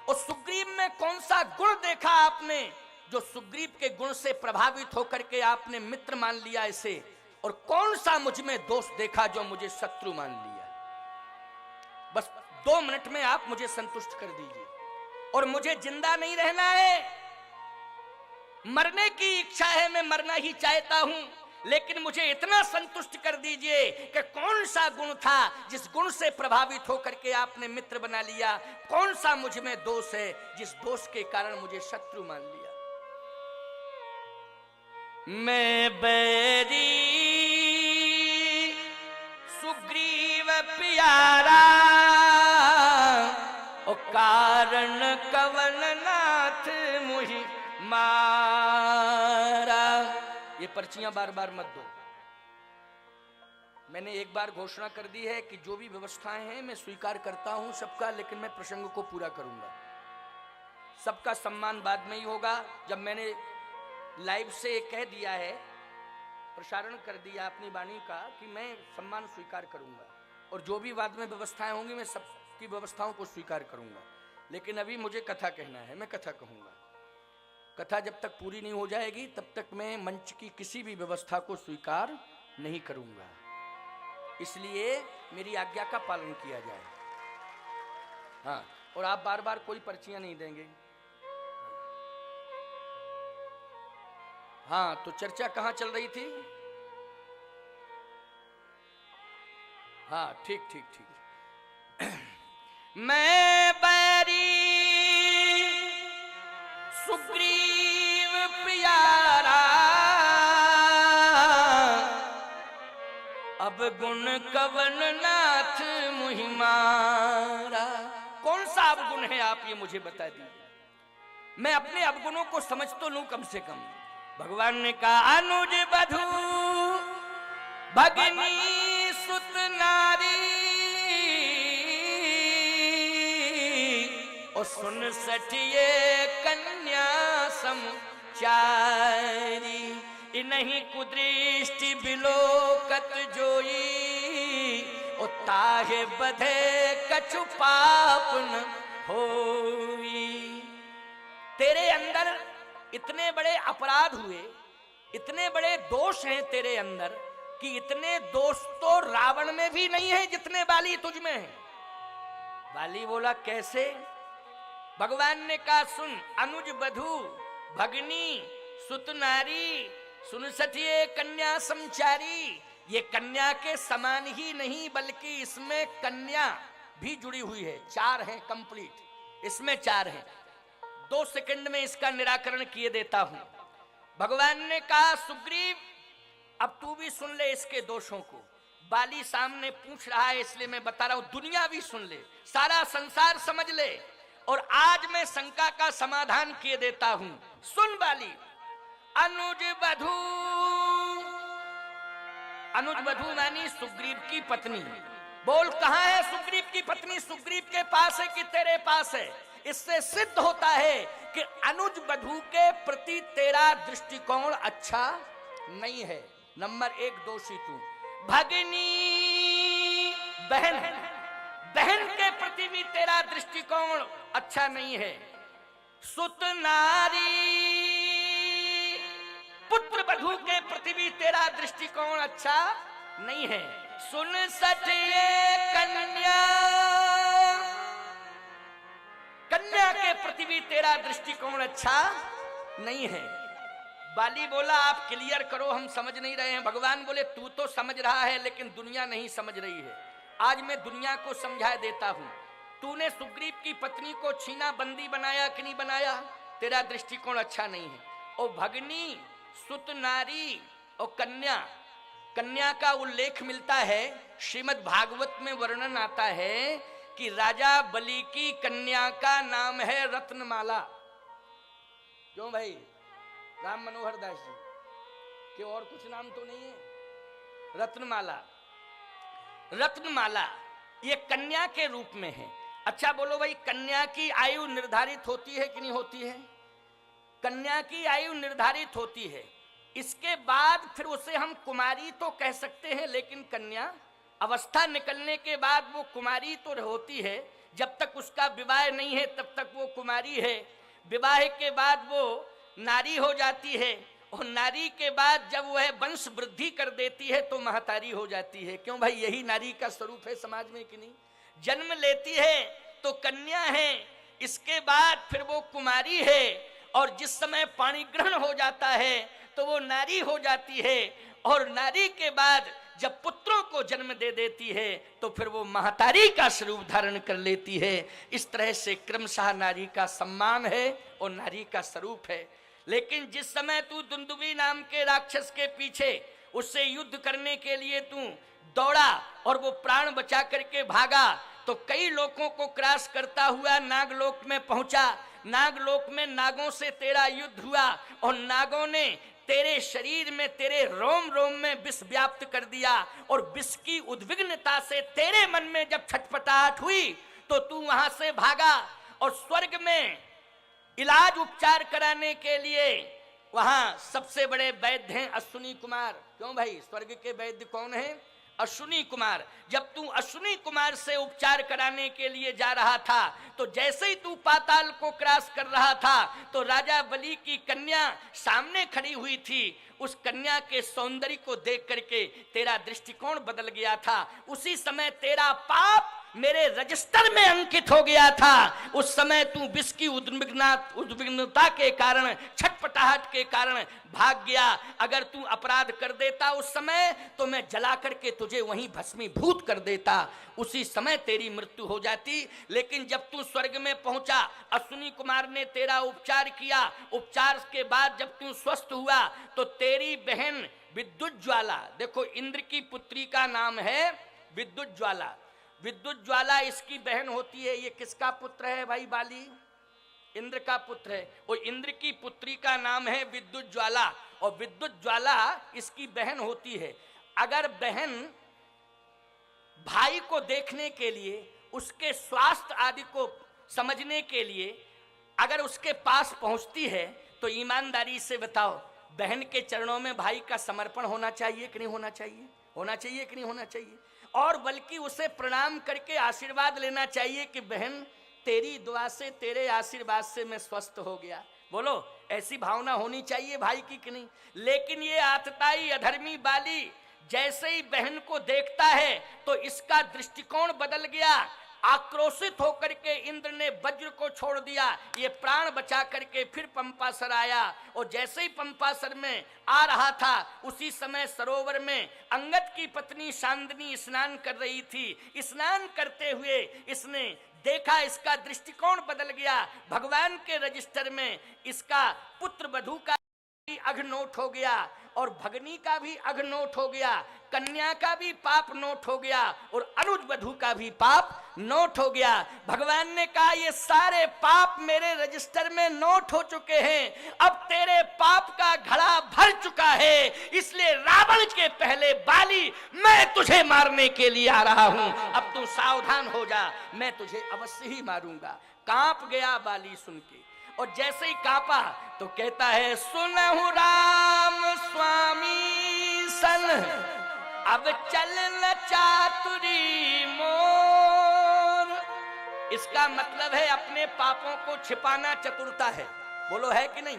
और सुग्रीव में कौन सा गुण देखा आपने, जो सुग्रीव के गुण से प्रभावित होकर के आपने मित्र मान लिया इसे, और कौन सा मुझ में दोष देखा जो मुझे शत्रु मान लिया। बस 2 मिनट में आप मुझे संतुष्ट कर दीजिए। और मुझे जिंदा नहीं रहना है, मरने की इच्छा है, मैं मरना ही चाहता हूं, लेकिन मुझे इतना संतुष्ट कर दीजिए कि कौन सा गुण था जिस गुण से प्रभावित होकर के आपने मित्र बना लिया, कौन सा मुझ में दोष है जिस दोष के कारण मुझे शत्रु मान लिया। मैं बैरी सुग्रीव प्यारा, और कारण कवन नाथ मुहि मारा। ये पर्चियां बार बार मत दो। मैंने एक बार घोषणा कर दी है कि जो भी व्यवस्थाएं हैं मैं स्वीकार करता हूं सबका, लेकिन मैं प्रसंग को पूरा करूंगा। सबका सम्मान बाद में ही होगा। जब मैंने लाइव से कह दिया है, प्रसारण कर दिया अपनी वाणी का कि मैं सम्मान स्वीकार करूंगा, और जो भी बाद में व्यवस्थाएं होंगी मैं सबकी व्यवस्थाओं को स्वीकार करूंगा, लेकिन अभी मुझे कथा कहना है, मैं कथा कहूंगा। कथा जब तक पूरी नहीं हो जाएगी तब तक मैं मंच की किसी भी व्यवस्था को स्वीकार नहीं करूंगा। इसलिए मेरी आज्ञा का पालन किया जाए। हाँ, और आप बार बार कोई पर्चियां नहीं देंगे। हाँ, तो चर्चा कहाँ चल रही थी? हाँ, ठीक ठीक ठीक। मैं बैरी सुग्रीव प्यारा, अब गुण कवन नाथ मुहि मारा। कौन सा अवगुण है आप ये मुझे बता दीजिए, मैं अपने अवगुणों को समझ तो लूं कम से कम। भगवान ने कहा, अनुज बधू भगनी सुत नारी, और सुन सठिए कन्या समचारी, इन्हीं कुदृष्टि बिलोकत जोई, और ताहे बधे कछु पाप न होई। तेरे अंदर इतने बड़े अपराध हुए, इतने बड़े दोष हैं तेरे अंदर कि इतने दोष तो रावण में भी नहीं है जितने बाली तुझ में है। बाली बोला, कैसे? भगवान ने कहा, सुन, अनुज बधू भगनी सुत नारी, सुन सठिए कन्या समचारी, ये कन्या के समान ही नहीं बल्कि इसमें कन्या भी जुड़ी हुई है। 4 हैं कंप्लीट, इसमें 4 हैं। 2 सेकंड में इसका निराकरण किए देता हूं। भगवान ने कहा सुग्रीव अब तू भी सुन ले इसके दोषों को। बाली सामने पूछ रहा है इसलिए मैं बता रहा हूं, दुनिया भी सुन ले, सारा संसार समझ ले, और आज मैं शंका का समाधान किए देता हूं। सुन बाली, अनुज वधू, अनुज वधू मानी सुग्रीव की पत्नी। बोल कहां है सुग्रीव की पत्नी? सुग्रीव के पास है कि तेरे पास है? इससे सिद्ध होता है कि अनुज वधू के प्रति तेरा दृष्टिकोण अच्छा नहीं है। नंबर 1 दोषी तू। भगिनी बहन, बहन के प्रति भी तेरा दृष्टिकोण अच्छा नहीं है। सुत नारी, पुत्र वधू के प्रति भी तेरा दृष्टिकोण अच्छा नहीं है। सुन सटिए कन्या, कन्या के प्रति भी तेरा दृष्टिकोण अच्छा नहीं है। बाली बोला आप क्लियर करो, हम समझ नहीं रहे हैं। भगवान बोले तू तो समझ रहा है लेकिन दुनिया नहीं समझ रही है। आज मैं दुनिया को समझा देता हूं। तूने सुग्रीव की पत्नी को छीना बंदी बनाया कि नहीं बनाया? तेरा दृष्टिकोण अच्छा नहीं है। और भगनी, सुत नारी और कन्या, कन्या का उल्लेख मिलता है श्रीमद् भागवत में। वर्णन आता है कि राजा बलि की कन्या का नाम है रत्नमाला। क्यों भाई? राम मनोहर दास जी के और कुछ नाम तो नहीं है? रत्नमाला, रत्नमाला ये कन्या के रूप में है। अच्छा बोलो भाई, कन्या की आयु निर्धारित होती है कि नहीं होती है? कन्या की आयु निर्धारित होती है। इसके बाद फिर उसे हम कुमारी तो कह सकते हैं, लेकिन कन्या अवस्था निकलने के बाद वो कुमारी तो होती है। जब तक उसका विवाह नहीं है तब तक वो कुमारी है। विवाह के बाद वो नारी हो जाती है, और नारी के बाद जब वह वंश वृद्धि कर देती है तो महतारी हो जाती है। क्यों भाई? यही नारी का स्वरूप है समाज में कि नहीं? जन्म लेती है तो कन्या है, इसके बाद फिर वो कुमारी है, और जिस समय पाणी ग्रहण हो जाता है तो वो नारी हो जाती है, और नारी के बाद जब पुत्रों को जन्म दे देती है तो फिर वो महतारी का स्वरूप धारण कर लेती है। इस तरह से क्रमशः नारी का सम्मान है और नारी का स्वरूप है। लेकिन जिस समय तू दुंदुभी नाम के राक्षस के पीछे उससे युद्ध करने के लिए तू दौड़ा और वो प्राण बचा करके भागा, तो कई लोगों को क्रॉस करता हुआ नागलोक में पहुंचा। नागलोक में नागों से तेरा युद्ध हुआ, और नागों ने तेरे शरीर में, तेरे रोम रोम में विष व्याप्त कर दिया, और विष की उद्विग्नता से तेरे मन में जब छटपटाहट हुई तो तू वहां से भागा, और स्वर्ग में इलाज उपचार कराने के लिए वहां सबसे बड़े वैद्य हैं अश्विनी कुमार। क्यों भाई? स्वर्ग के वैद्य कौन है? अश्विनी कुमार। जब तू अश्विनी कुमार से उपचार कराने के लिए जा रहा था तो जैसे ही तू पाताल को क्रॉस कर रहा था तो राजा बलि की कन्या सामने खड़ी हुई थी। उस कन्या के सौंदर्य को देख करके तेरा दृष्टिकोण बदल गया था। उसी समय तेरा पाप मेरे रजिस्टर में अंकित हो गया था। उस समय तू विष की उद्विग्नता के कारण, छटपटाहट के कारण भाग गया। अगर तू अपराध कर देता उस समय तो मैं जला करके तुझे वहीं भस्मीभूत कर देता, उसी समय तेरी मृत्यु हो जाती। लेकिन जब तू स्वर्ग में पहुंचा, अश्विनी कुमार ने तेरा उपचार किया। उपचार के बाद जब तू स्वस्थ हुआ तो तेरी बहन विद्युत ज्वाला, देखो इंद्र की पुत्री का नाम है विद्युत ज्वाला। विद्युत ज्वाला इसकी बहन होती है। ये किसका पुत्र है भाई? बाली इंद्र का पुत्र है। और इंद्र की पुत्री का नाम है विद्युत ज्वाला, और विद्युत ज्वाला इसकी बहन होती है। अगर बहन भाई को देखने के लिए, उसके स्वास्थ्य आदि को समझने के लिए अगर उसके पास पहुंचती है तो ईमानदारी से बताओ, बहन के चरणों में भाई का समर्पण होना चाहिए कि नहीं होना चाहिए? होना चाहिए कि नहीं होना चाहिए? और बल्कि उसे प्रणाम करके आशीर्वाद लेना चाहिए कि बहन तेरी दुआ से, तेरे आशीर्वाद से मैं स्वस्थ हो गया। बोलो, ऐसी भावना होनी चाहिए भाई की कि नहीं? लेकिन ये आतताई अधर्मी बाली जैसे ही बहन को देखता है तो इसका दृष्टिकोण बदल गया। आक्रोशित होकर के इंद्र ने वज्र को छोड़ दिया, ये प्राण बचा करके फिर पंपासर आया। और जैसे ही पंपासर में आ रहा था उसी समय सरोवर में अंगद की पत्नी शांदनी स्नान कर रही थी। स्नान करते हुए इसने देखा, इसका दृष्टिकोण बदल गया। भगवान के रजिस्टर में इसका पुत्र वधू का अघ नोट हो गया और भगनी का भी अघ नोट हो गया, कन्या का भी पाप नोट हो गया और अनुज वधू का भी पाप नोट हो गया। भगवान ने कहा ये सारे पाप मेरे रजिस्टर में नोट हो चुके हैं, अब तेरे पाप का घड़ा भर चुका है, इसलिए रावण के पहले बाली मैं तुझे मारने के लिए आ रहा हूं, अब तू सावधान हो जा, मैं तुझे अवश्य ही मारूंगा। कांप गया बाली सुन के, और जैसे ही कांपा तो कहता है सुनहु राम स्वामी सन अब चल न चातुरी मोर। इसका मतलब है अपने पापों को छिपाना चतुरता है। बोलो है कि नहीं?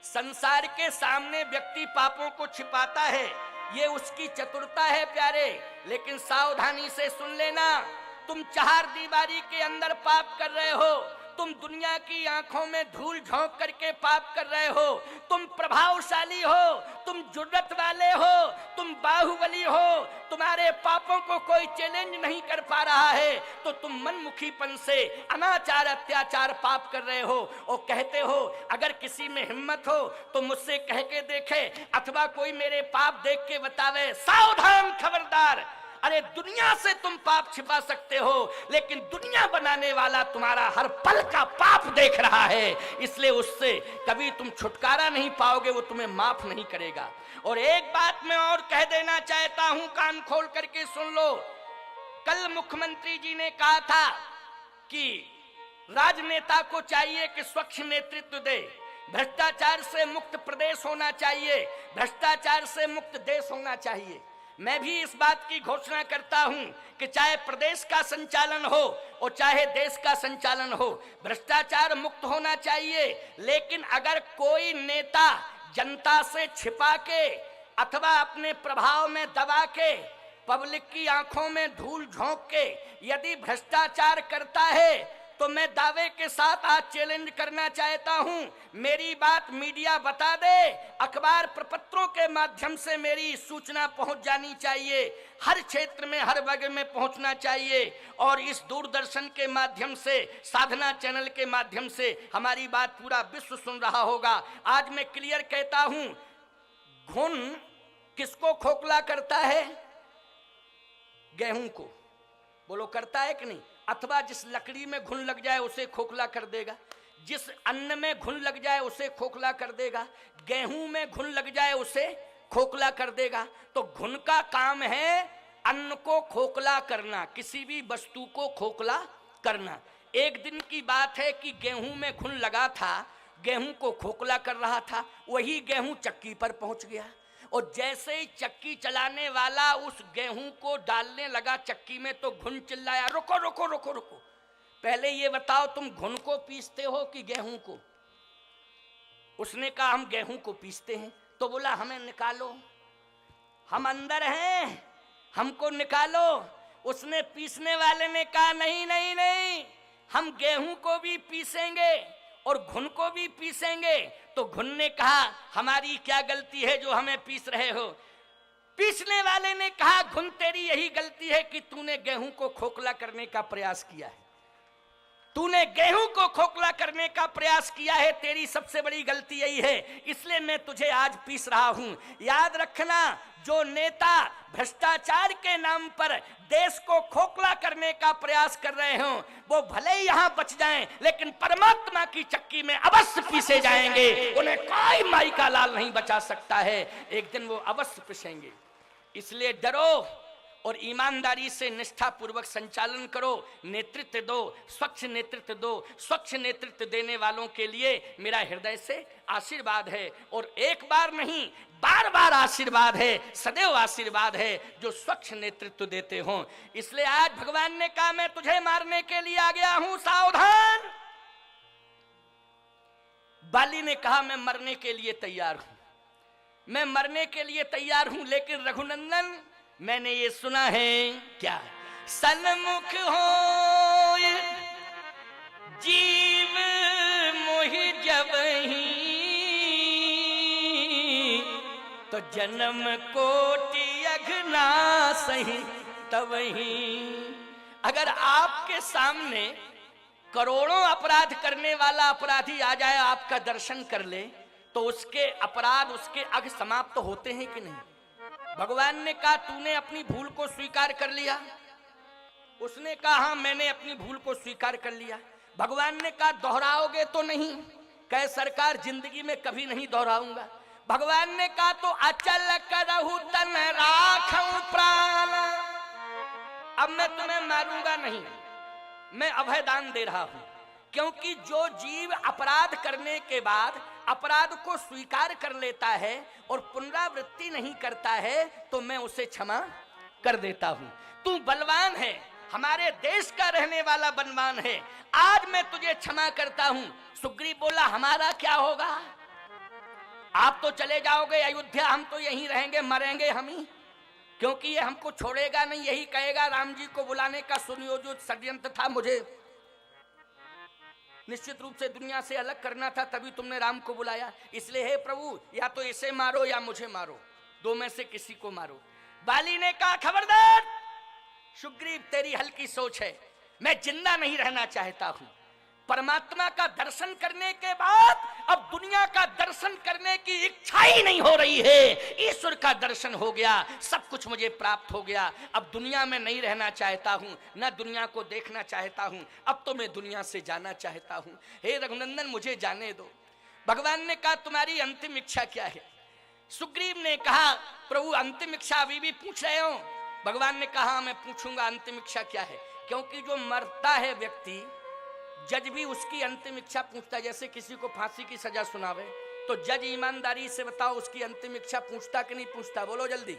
संसार के सामने व्यक्ति पापों को छिपाता है, ये उसकी चतुरता है प्यारे। लेकिन सावधानी से सुन लेना, तुम चार दीवारी के अंदर पाप कर रहे हो, तुम दुनिया की आंखों में धूल झोंक करके पाप कर रहे हो, तुम प्रभावशाली हो, तुम जुर्रत वाले हो, तुम बाहुबली हो, तुम्हारे पापों को कोई चैलेंज नहीं कर पा रहा है, तो तुम मनमुखीपन से अनाचार अत्याचार पाप कर रहे हो। और कहते हो अगर किसी में हिम्मत हो तो मुझसे कह के देखे अथवा कोई मेरे पाप देख के बतावे। सावधान, खबरदार। अरे दुनिया से तुम पाप छिपा सकते हो, लेकिन दुनिया बनाने वाला तुम्हारा हर पल का पाप देख रहा है, इसलिए उससे कभी तुम छुटकारा नहीं पाओगे, वो तुम्हें माफ नहीं करेगा। और एक बात मैं और कह देना चाहता हूं, कान खोल करके सुन लो। कल मुख्यमंत्री जी ने कहा था कि राजनेता को चाहिए कि स्वच्छ नेतृत्व दे, भ्रष्टाचार से मुक्त प्रदेश होना चाहिए, भ्रष्टाचार से मुक्त देश होना चाहिए। मैं भी इस बात की घोषणा करता हूं कि चाहे प्रदेश का संचालन हो और चाहे देश का संचालन हो, भ्रष्टाचार मुक्त होना चाहिए। लेकिन अगर कोई नेता जनता से छिपा के अथवा अपने प्रभाव में दबा के पब्लिक की आंखों में धूल झोंक के यदि भ्रष्टाचार करता है, तो मैं दावे के साथ आज चैलेंज करना चाहता हूं, मेरी बात मीडिया बता दे, अखबार प्रपत्रों के माध्यम से मेरी सूचना पहुंच जानी चाहिए, हर क्षेत्र में हर वर्ग में पहुंचना चाहिए। और इस दूरदर्शन के माध्यम से, साधना चैनल के माध्यम से हमारी बात पूरा विश्व सुन रहा होगा। आज मैं क्लियर कहता हूं, घुन किसको खोखला करता है? गेहूं को। बोलो करता है कि नहीं? अथवा जिस लकड़ी में घुन लग जाए उसे खोखला कर देगा, जिस अन्न में घुन लग जाए उसे खोखला कर देगा, गेहूं में घुन लग जाए उसे खोखला कर देगा। तो घुन का काम है अन्न को खोखला करना, किसी भी वस्तु को खोखला करना। एक दिन की बात है कि गेहूं में घुन लगा था, गेहूं को खोखला कर रहा था, वही गेहूं चक्की पर पहुंच गया और जैसे ही चक्की चलाने वाला उस गेहूं को डालने लगा चक्की में, तो घुन चिल्लाया, रुको रुको रुको रुको, पहले ये बताओ तुम घुन को पीसते हो कि गेहूं को? उसने कहा हम गेहूं को पीसते हैं। तो बोला हमें निकालो, हम अंदर हैं, हमको निकालो। उसने पीसने वाले ने कहा नहीं नहीं नहीं, हम गेहूं को भी पीसेंगे और घुन को भी पीसेंगे। तो घुन ने कहा हमारी क्या गलती है जो हमें पीस रहे हो? पीसने वाले ने कहा घुन तेरी यही गलती है कि तूने गेहूं को खोखला करने का प्रयास किया है, तूने गेहूं को खोखला करने का प्रयास किया है, तेरी सबसे बड़ी गलती यही है, इसलिए मैं तुझे आज पीस रहा हूं। याद रखना, जो नेता भ्रष्टाचार के नाम पर देश को खोखला करने का प्रयास कर रहे हो, वो भले ही यहां बच जाएं, लेकिन परमात्मा की चक्की में अवश्य पीसे जाएंगे। उन्हें कोई माई का लाल नहीं बचा सकता है, एक दिन वो अवश्य पीसेंगे। इसलिए डरो और ईमानदारी से निष्ठा पूर्वक संचालन करो, नेतृत्व दो, स्वच्छ नेतृत्व दो। स्वच्छ नेतृत्व देने वालों के लिए मेरा हृदय से आशीर्वाद है, और एक बार नहीं बार बार आशीर्वाद है, सदैव आशीर्वाद है जो स्वच्छ नेतृत्व देते हो। इसलिए आज भगवान ने कहा मैं तुझे मारने के लिए आ गया हूं, सावधान। बाली ने कहा मैं मरने के लिए तैयार हूं, मैं मरने के लिए तैयार हूं, लेकिन रघुनंदन मैंने ये सुना है क्या, सन्मुख हो जीव मोहि जबहि तो जन्म कोटि अघना सही तबही। अगर आपके सामने करोड़ों अपराध करने वाला अपराधी आ जाए, आपका दर्शन कर ले, तो उसके अपराध, उसके अघ समाप्त होते हैं कि नहीं? भगवान ने कहा तूने अपनी भूल को स्वीकार कर लिया? उसने कहा हाँ मैंने अपनी भूल को स्वीकार कर लिया। भगवान ने कहा दोहराओगे तो नहीं? कहे सरकार जिंदगी में कभी नहीं दोहराऊंगा। भगवान ने कहा तो अचल करहु तन राखऊं प्राण, अब मैं तुम्हें मारूंगा नहीं, मैं अभयदान दे रहा हूं। क्योंकि जो जीव अपराध करने के बाद अपराध को स्वीकार कर लेता है और पुनरावृत्ति नहीं करता है तो मैं उसे क्षमा कर देता हूं। तू बलवान है, हमारे देश का रहने वाला बलवान है, आज मैं तुझे क्षमा करता हूं। सुग्रीव बोला हमारा क्या होगा? आप तो चले जाओगे अयोध्या, हम तो यहीं रहेंगे, मरेंगे हम ही, क्योंकि ये हमको छोड़ेगा नहीं, यही कहेगा राम जी को बुलाने का सुनियोजित षड्यंत्र था, मुझे निश्चित रूप से दुनिया से अलग करना था, तभी तुमने राम को बुलाया। इसलिए हे प्रभु या तो इसे मारो या मुझे मारो, दो में से किसी को मारो। बाली ने कहा खबरदार सुग्रीव तेरी हल्की सोच है, मैं जिंदा नहीं रहना चाहता हूं। परमात्मा का दर्शन करने के बाद अब दुनिया का दर्शन करने की इच्छा ही नहीं हो रही है। ईश्वर का दर्शन हो गया, सब कुछ मुझे प्राप्त हो गया, अब दुनिया में नहीं रहना चाहता हूं, न दुनिया को देखना चाहता हूं, अब तो मैं दुनिया से जाना चाहता हूं। हे रघुनंदन मुझे जाने दो। भगवान ने कहा तुम्हारी अंतिम इच्छा क्या है? सुग्रीव ने कहा प्रभु अंतिम इच्छा अभी भी पूछ रहे हो? भगवान ने कहा मैं पूछूंगा अंतिम इच्छा क्या है। क्योंकि जो मरता है व्यक्ति, जज भी उसकी अंतिम इच्छा पूछता है। जैसे किसी को फांसी की सजा सुनावे तो जज ईमानदारी से बताओ उसकी अंतिम इच्छा पूछता कि नहीं पूछता? बोलो जल्दी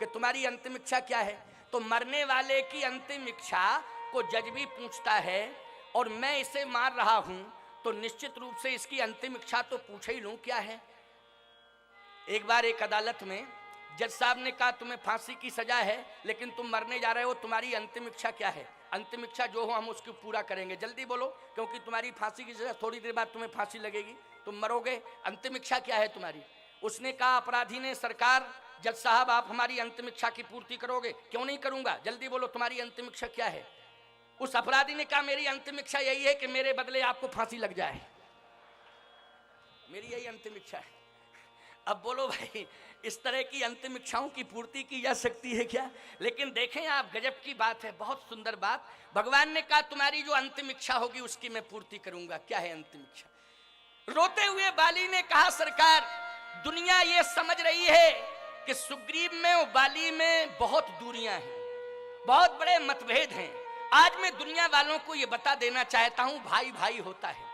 कि तुम्हारी अंतिम इच्छा क्या है। तो मरने वाले की अंतिम इच्छा को जज भी पूछता है, और मैं इसे मार रहा हूं तो निश्चित रूप से इसकी अंतिम इच्छा तो पूछ ही लूं क्या है। एक बार एक अदालत में जज साहब ने कहा तुम्हें फांसी की सजा है लेकिन तुम मरने जा रहे हो, तुम्हारी अंतिम इच्छा क्या है? अंतिम इच्छा जो हो हम उसको पूरा करेंगे, जल्दी बोलो, क्योंकि तुम्हारी फांसी की सजा थोड़ी देर बाद तुम्हें फांसी लगेगी, तुम मरोगे, अंतिम इच्छा क्या है तुम्हारी? उसने कहा अपराधी ने सरकार जज साहब आप हमारी अंतिम इच्छा की पूर्ति करोगे? क्यों नहीं करूंगा, जल्दी बोलो तुम्हारी अंतिम इच्छा क्या है? उस अपराधी ने कहा मेरी अंतिम इच्छा यही है कि मेरे बदले आपको फांसी लग जाए, मेरी यही अंतिम इच्छा है। अब बोलो भाई इस तरह की अंतिम इच्छाओं की पूर्ति की जा सकती है क्या? लेकिन देखें आप गजब की बात है, बहुत सुंदर बात। भगवान ने कहा तुम्हारी जो अंतिम इच्छा होगी उसकी मैं पूर्ति करूंगा। क्या है अंतिम इच्छा? रोते हुए बाली ने कहा सरकार दुनिया ये समझ रही है कि सुग्रीव में और बाली में बहुत दूरियां हैं, बहुत बड़े मतभेद हैं। आज मैं दुनिया वालों को ये बता देना चाहता हूं भाई भाई होता है,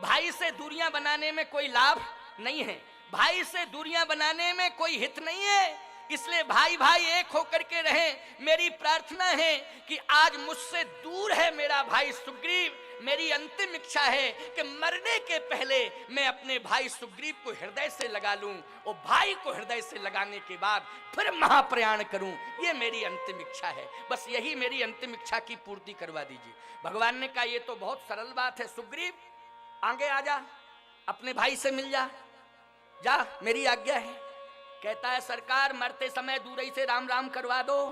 भाई से दूरियां बनाने में कोई लाभ नहीं है, भाई से दूरियां बनाने में कोई हित नहीं है। इसलिए भाई भाई एक होकर के रहें। मेरी प्रार्थना है कि आज मुझसे दूर है मेरा भाई सुग्रीव, मेरी अंतिम इच्छा है कि मरने के पहले मैं अपने भाई सुग्रीव को हृदय से लगा लूं और भाई को हृदय से लगाने के बाद फिर महाप्रयाण करूं, ये मेरी अंतिम इच्छा है। बस यही मेरी अंतिम इच्छा की पूर्ति करवा दीजिए। भगवान ने कहा ये तो बहुत सरल बात है, सुग्रीव आगे आ जा, अपने भाई से मिल जा, जा मेरी आज्ञा है। कहता है सरकार मरते समय दूर ही से राम राम करवा दो,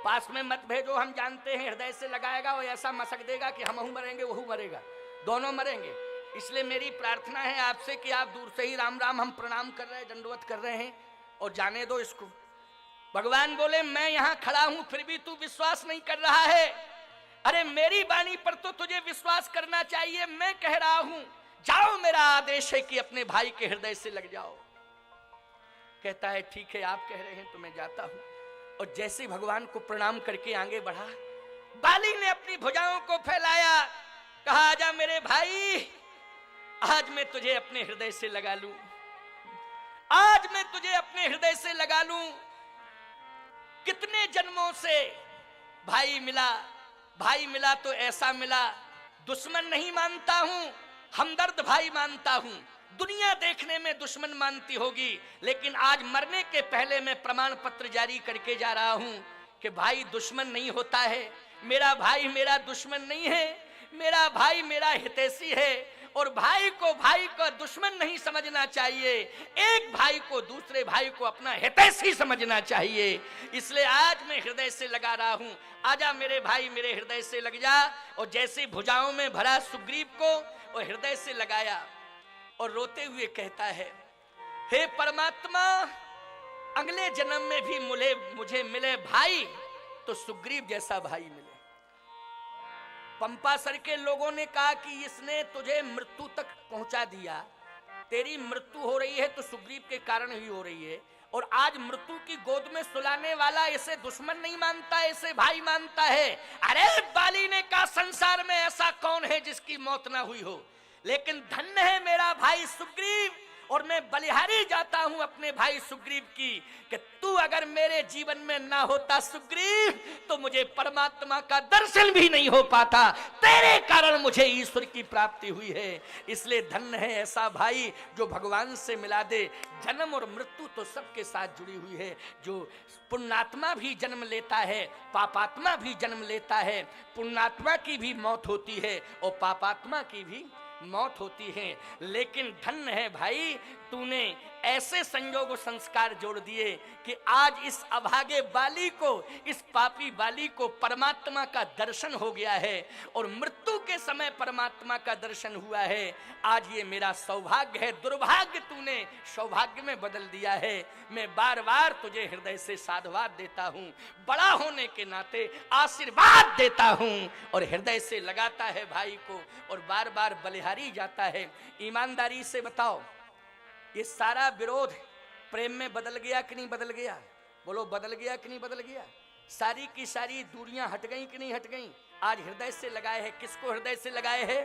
पास में मत भेजो, हम जानते हैं हृदय से लगाएगा और ऐसा मसक देगा कि हम मरेंगे वह मरेगा, दोनों मरेंगे। इसलिए मेरी प्रार्थना है आपसे कि आप दूर से ही राम राम, हम प्रणाम कर रहे हैं, दंडवत कर रहे हैं और जाने दो इसको। भगवान बोले मैं यहां खड़ा हूं फिर भी तू विश्वास नहीं कर रहा है। अरे मेरी वाणी पर तो तुझे विश्वास करना चाहिए, मैं कह रहा हूं जाओ, मेरा आदेश है कि अपने भाई के हृदय से लग जाओ। कहता है ठीक है आप कह रहे हैं तो मैं जाता हूं। और जैसे भगवान को प्रणाम करके आगे बढ़ा, बाली ने अपनी भुजाओं को फैलाया, कहा आजा मेरे भाई, आज मैं तुझे अपने हृदय से लगा लूं, आज मैं तुझे अपने हृदय से लगा लूं। कितने जन्मों से भाई मिला तो ऐसा मिला, दुश्मन नहीं मानता हूं, हमदर्द भाई मानता हूं। दुनिया देखने में दुश्मन मानती होगी, लेकिन आज मरने के पहले मैं प्रमाण पत्र जारी करके जा रहा हूं कि भाई दुश्मन नहीं होता है, मेरा भाई मेरा दुश्मन नहीं है, मेरा भाई मेरा हितैषी है और भाई को दुश्मन नहीं समझना चाहिए, एक भाई को दूसरे भाई को अपना हितैषी समझना चाहिए। इसलिए आज मैं हृदय से लगा रहा हूं, आजा मेरे भाई मेरे हृदय से लग जा। और जैसे भुजाओं में भरा सुग्रीव को और हृदय से लगाया और रोते हुए कहता है, हे परमात्मा, अगले जन्म में भी मुझे मिले भाई तो सुग्रीव जैसा भाई मिले। पंपासर के लोगों ने कहा कि इसने तुझे मृत्यु तक पहुंचा दिया, तेरी मृत्यु हो रही है तो सुग्रीव के कारण ही हो रही है, और आज मृत्यु की गोद में सुलाने वाला इसे दुश्मन नहीं मानता, इसे भाई मानता है। अरे बाली ने कहा, संसार में ऐसा कौन है जिसकी मौत ना हुई हो, लेकिन धन्य है मेरा भाई सुग्रीव। और मैं बलिहारी जाता हूं अपने भाई सुग्रीव की कि तू अगर मेरे जीवन में ना होता सुग्रीव तो मुझे परमात्मा का दर्शन भी नहीं हो पाता, तेरे कारण मुझे ईश्वर की प्राप्ति हुई है। इसलिए धन्य है ऐसा भाई जो भगवान से मिला दे। जन्म और मृत्यु तो सबके साथ जुड़ी हुई है। जो पुण्यात्मा भी जन्म लेता है, पापात्मा भी जन्म लेता है। पुण्यात्मा की भी मौत होती है और पापात्मा की भी मौत होती है। लेकिन धन्य है भाई, तूने ऐसे संयोग संस्कार जोड़ दिए कि आज इस अभागे बाली को, इस पापी बाली को परमात्मा का दर्शन हो गया है और मृत्यु के समय परमात्मा का दर्शन हुआ है। आज ये मेरा सौभाग्य है, दुर्भाग्य तूने सौभाग्य में बदल दिया है। मैं बार बार तुझे हृदय से साधुवाद देता हूँ, बड़ा होने के नाते आशीर्वाद देता हूँ। और हृदय से लगाता है भाई को और बार बार बलिहारी जाता है। ईमानदारी से बताओ, ये सारा विरोध प्रेम में बदल गया कि नहीं बदल गया? बोलो, बदल गया कि नहीं बदल गया? सारी की सारी दूरियां हट गई कि नहीं हट गई? आज हृदय से लगाए है। किसको हृदय से लगाए है?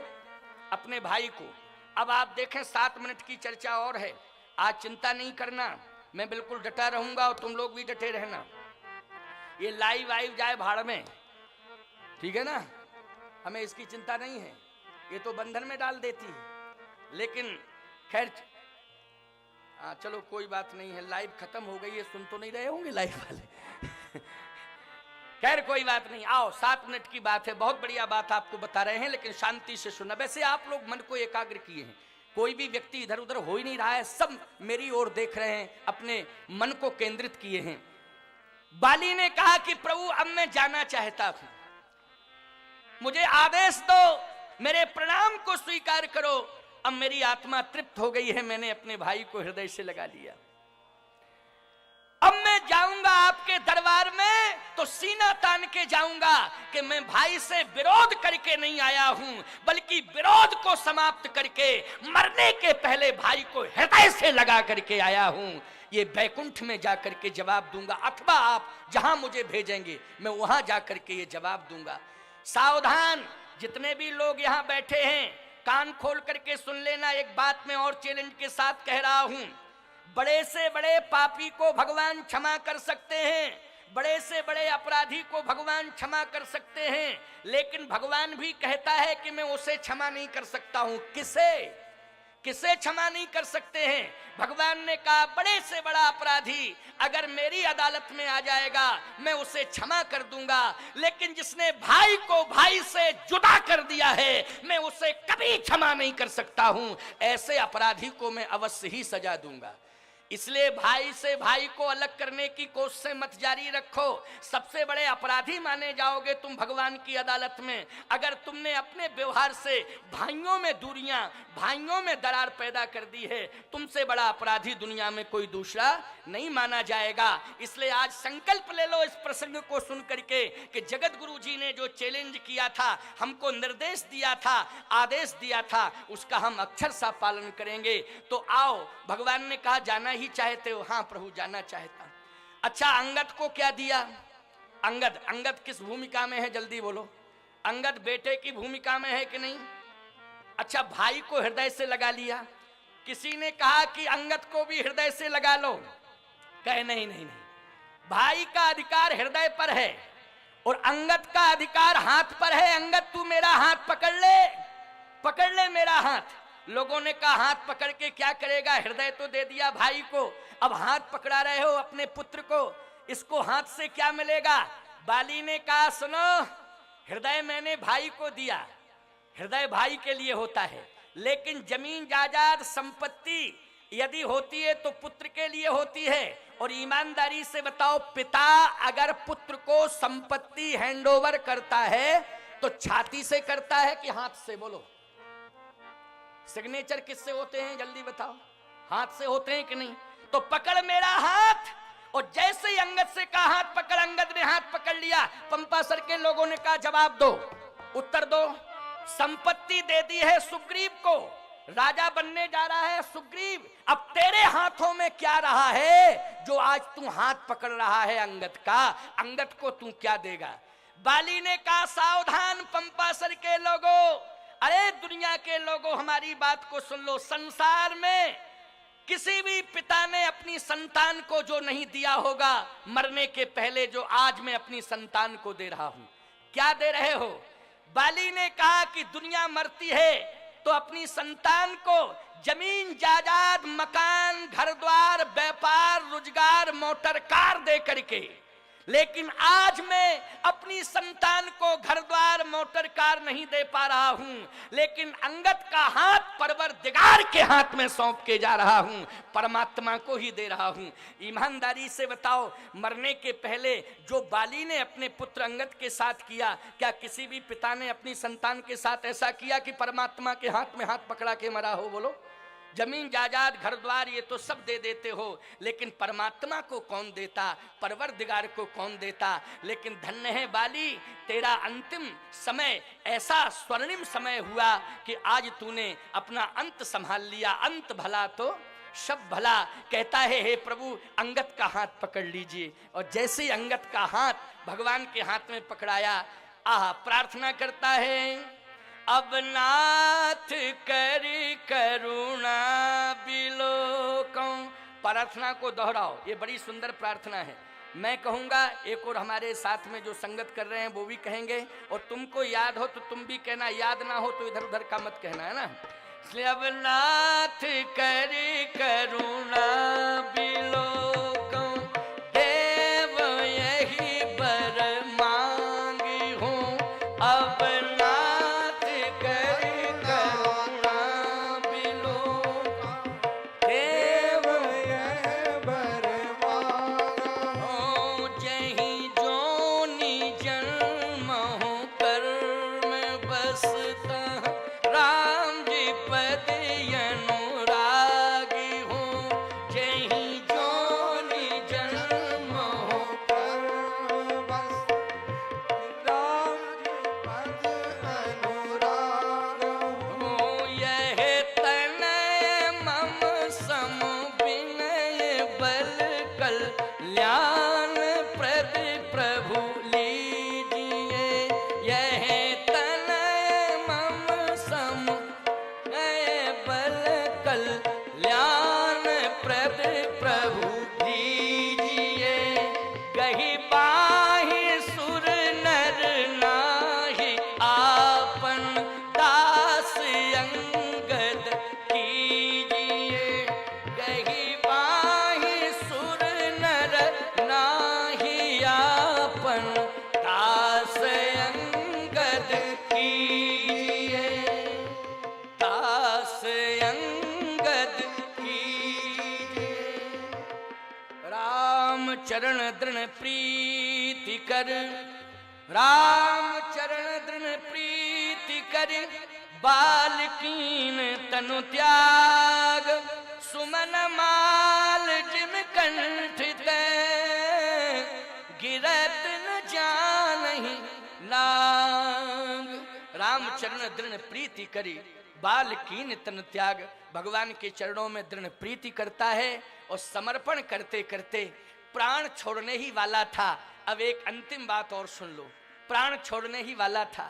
अपने भाई को। अब आप देखें, 7 मिनट की चर्चा और है। आज चिंता नहीं करना, मैं बिल्कुल डटा रहूंगा और तुम लोग भी डटे रहना। ये लाइव आइव जाए भाड़ में, ठीक है ना? हमें इसकी चिंता नहीं है, ये तो बंधन में डाल देती है। लेकिन खैर, चलो कोई बात नहीं है, लाइव खत्म हो गई है, सुन तो नहीं रहे होंगे लाइव वाले। खैर कोई बात नहीं, आओ 7 मिनट की बात है, बहुत बढ़िया बात आपको बता रहे हैं, लेकिन शांति से सुनना। वैसे आप लोग मन को एकाग्र किए हैं, कोई भी व्यक्ति इधर उधर हो ही नहीं रहा है, सब मेरी ओर देख रहे हैं, अपने मन को केंद्रित किए हैं। बाली ने कहा कि प्रभु अब मैं जाना चाहता हूं, मुझे आदेश दो, मेरे प्रणाम को स्वीकार करो। अब मेरी आत्मा तृप्त हो गई है, मैंने अपने भाई को हृदय से लगा लिया। अब मैं जाऊंगा आपके दरबार में तो सीना तान के जाऊंगा कि मैं भाई से विरोध करके नहीं आया हूं, बल्कि विरोध को समाप्त करके मरने के पहले भाई को हृदय से लगा करके आया हूं। ये बैकुंठ में जाकर के जवाब दूंगा, अथवा आप जहां मुझे भेजेंगे मैं वहां जाकर के ये जवाब दूंगा। सावधान, जितने भी लोग यहां बैठे हैं, कान खोल करके सुन लेना। एक बात मैं और चैलेंज के साथ कह रहा हूं, बड़े से बड़े पापी को भगवान क्षमा कर सकते हैं, बड़े से बड़े अपराधी को भगवान क्षमा कर सकते हैं, लेकिन भगवान भी कहता है कि मैं उसे क्षमा नहीं कर सकता हूं। किसे क्षमा नहीं कर सकते हैं? भगवान ने कहा, बड़े से बड़ा अपराधी अगर मेरी अदालत में आ जाएगा मैं उसे क्षमा कर दूंगा, लेकिन जिसने भाई को भाई से जुदा कर दिया है मैं उसे कभी क्षमा नहीं कर सकता हूं। ऐसे अपराधी को मैं अवश्य ही सजा दूंगा। इसलिए भाई से भाई को अलग करने की कोशिश मत जारी रखो। सबसे बड़े अपराधी माने जाओगे तुम भगवान की अदालत में अगर तुमने अपने व्यवहार से भाइयों में दूरियां, भाइयों में दरार पैदा कर दी है। तुमसे बड़ा अपराधी दुनिया में कोई दूसरा नहीं माना जाएगा। इसलिए आज संकल्प ले लो इस प्रसंग को सुन करके कि जगत गुरु जी ने जो चैलेंज किया था, हमको निर्देश दिया था, आदेश दिया था, उसका हम अक्षर सा पालन करेंगे। तो आओ, भगवान ने कहा जाना ही चाहते हो? हाँ प्रभु जाना चाहता। अच्छा, अंगद को क्या दिया? अंगद किस भूमिका में है? जल्दी बोलो। अंगद बेटे की भूमिका में है कि नहीं? अच्छा, भाई को हृदय से लगा लिया। किसी ने कहा कि अंगद को भी हृदय से लगा लो, कहे नहीं नहीं नहीं, भाई का अधिकार हृदय पर है और अंगद का अधिकार हाथ पर है। अंगद तू मेरा हाथ पकड़ ले मेरा हाथ। लोगों ने कहा हाथ पकड़ के क्या करेगा? हृदय तो दे दिया भाई को, अब हाथ पकड़ा रहे हो अपने पुत्र को, इसको हाथ से क्या मिलेगा? बाली ने कहा सुनो, हृदय मैंने भाई को दिया, हृदय भाई के लिए होता है, लेकिन जमीन जायदाद संपत्ति यदि होती है तो पुत्र के लिए होती है। और ईमानदारी से बताओ, पिता अगर पुत्र को संपत्ति हैंडओवर करता है तो छाती से करता है कि हाथ से? बोलो, सिग्नेचर किससे होते हैं जल्दी बताओ? हाथ से होते हैं कि नहीं? तो पकड़ मेरा हाथ, और जैसे ही अंगद से कहा हाथ पकड़, अंगद ने हाथ पकड़ लिया। पंपासर के लोगों ने कहा जवाब दो, उत्तर दो। संपत्ति दे दी है सुग्रीव को, राजा बनने जा रहा है सुग्रीव, अब तेरे हाथों में क्या रहा है जो आज तू हाथ पकड़ रहा है अंगद का? अंगद को तू क्या देगा? बाली ने कहा सावधान पंपासर के लोगों, अरे दुनिया के लोगों हमारी बात को सुन लो। संसार में किसी भी पिता ने अपनी संतान को जो नहीं दिया होगा मरने के पहले, जो आज मैं अपनी संतान को दे रहा हूं, क्या दे रहे हो? बाली ने कहा कि दुनिया मरती है तो अपनी संतान को जमीन जायदाद, मकान, घर द्वार, व्यापार, रोजगार, मोटर कार दे करके, लेकिन आज मैं अपनी संतान को घर द्वार, मोटर कार नहीं दे पा रहा हूं, लेकिन अंगद का हाथ परवरदिगार के हाथ में सौंप के जा रहा हूं, परमात्मा को ही दे रहा हूं। ईमानदारी से बताओ, मरने के पहले जो बाली ने अपने पुत्र अंगद के साथ किया, क्या किसी भी पिता ने अपनी संतान के साथ ऐसा किया कि परमात्मा के हाथ में हाथ पकड़ा के मरा हो? बोलो, जमीन जायदाद, घर द्वार ये तो सब दे देते हो, लेकिन परमात्मा को कौन देता? परवरदिगार को कौन देता? लेकिन धन्य है बाली, तेरा अंतिम समय ऐसा स्वर्णिम समय हुआ कि आज तूने अपना अंत संभाल लिया। अंत भला तो सब भला। कहता है हे प्रभु अंगद का हाथ पकड़ लीजिए, और जैसे ही अंगद का हाथ भगवान के हाथ में पकड़ाया, प्रार्थना करता है, अब नाथ करी करुणा बिलोकं। प्रार्थना को दोहराओ, ये बड़ी सुंदर प्रार्थना है। मैं कहूंगा, एक और हमारे साथ में जो संगत कर रहे हैं वो भी कहेंगे, और तुमको याद हो तो तुम भी कहना, याद ना हो तो इधर उधर का मत कहना, है ना? इसलिए अब नाथ करी करुणा बिलोकं, देव यही बर मांगी हूँ। अब चरण दृढ़ प्रीति कर, राम चरण दृढ़ प्रीति कर, बालकीन तनु त्याग, सुमन माल जिम कंठ ते, गिरत न जानहि नाग। राम चरण दृढ़ प्रीति करी, बालकीन तनु त्याग। भगवान के चरणों में दृढ़ प्रीति करता है, और समर्पण करते करते प्राण छोड़ने ही वाला था। अब एक अंतिम बात और सुन लो, प्राण छोड़ने ही वाला था,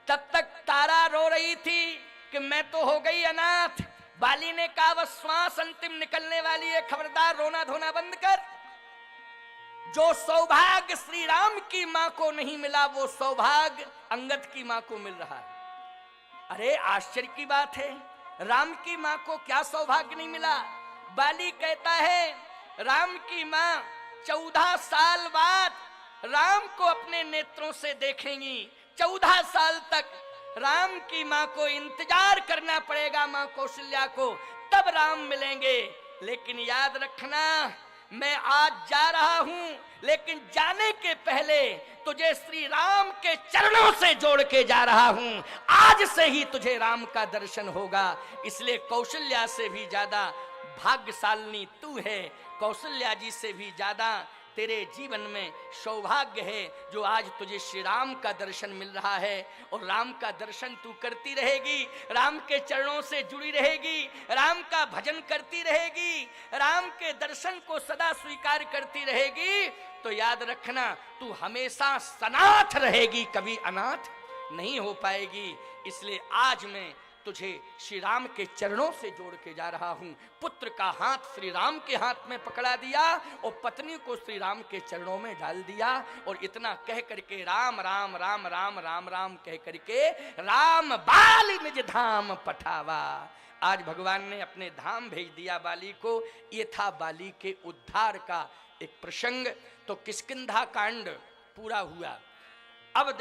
तब तक तारा रो रही थी कि मैं तो हो गई अनाथ। बाली ने कहा वह श्वास अंतिम निकलने वाली है, खबरदार रोना धोना बंद कर। जो सौभाग्य श्री राम की मां को नहीं मिला, वो सौभाग्य अंगद की मां को मिल रहा है। अरे आश्चर्य की बात है, राम की मां को क्या सौभाग्य नहीं मिला? बाली कहता है राम की मां 14 साल बाद राम को अपने नेत्रों से देखेंगी। 14 साल तक राम की माँ को इंतजार करना पड़ेगा, माँ कौशल्या को, तब राम मिलेंगे। लेकिन याद रखना, मैं आज जा रहा हूं, लेकिन जाने के पहले तुझे श्री राम के चरणों से जोड़ के जा रहा हूं। आज से ही तुझे राम का दर्शन होगा। इसलिए कौशल्या से भी ज्यादा भाग्यशालिनी तू है, कौशल्या जी से भी ज्यादा तेरे जीवन में सौभाग्य है जो आज तुझे श्री राम का दर्शन मिल रहा है। और राम का दर्शन तू करती रहेगी, राम के चरणों से जुड़ी रहेगी, राम का भजन करती रहेगी, राम के दर्शन को सदा स्वीकार करती रहेगी, तो याद रखना तू हमेशा सनाथ रहेगी, कभी अनाथ नहीं हो पाएगी। इसलिए आज मैं तुझे श्री राम के चरणों से जोड़ के जा रहा हूं। पुत्र का हाथ श्री राम के हाथ में पकड़ा दिया और पत्नी को श्री राम के चरणों में डाल दिया। और इतना कह करके राम राम राम राम राम राम कह करके राम बाली निज धाम पठावा। आज भगवान ने अपने धाम भेज दिया बाली को। ये था बाली के उद्धार का एक प्रसंग। तो किष्किंधा कांड पूरा हुआ। अब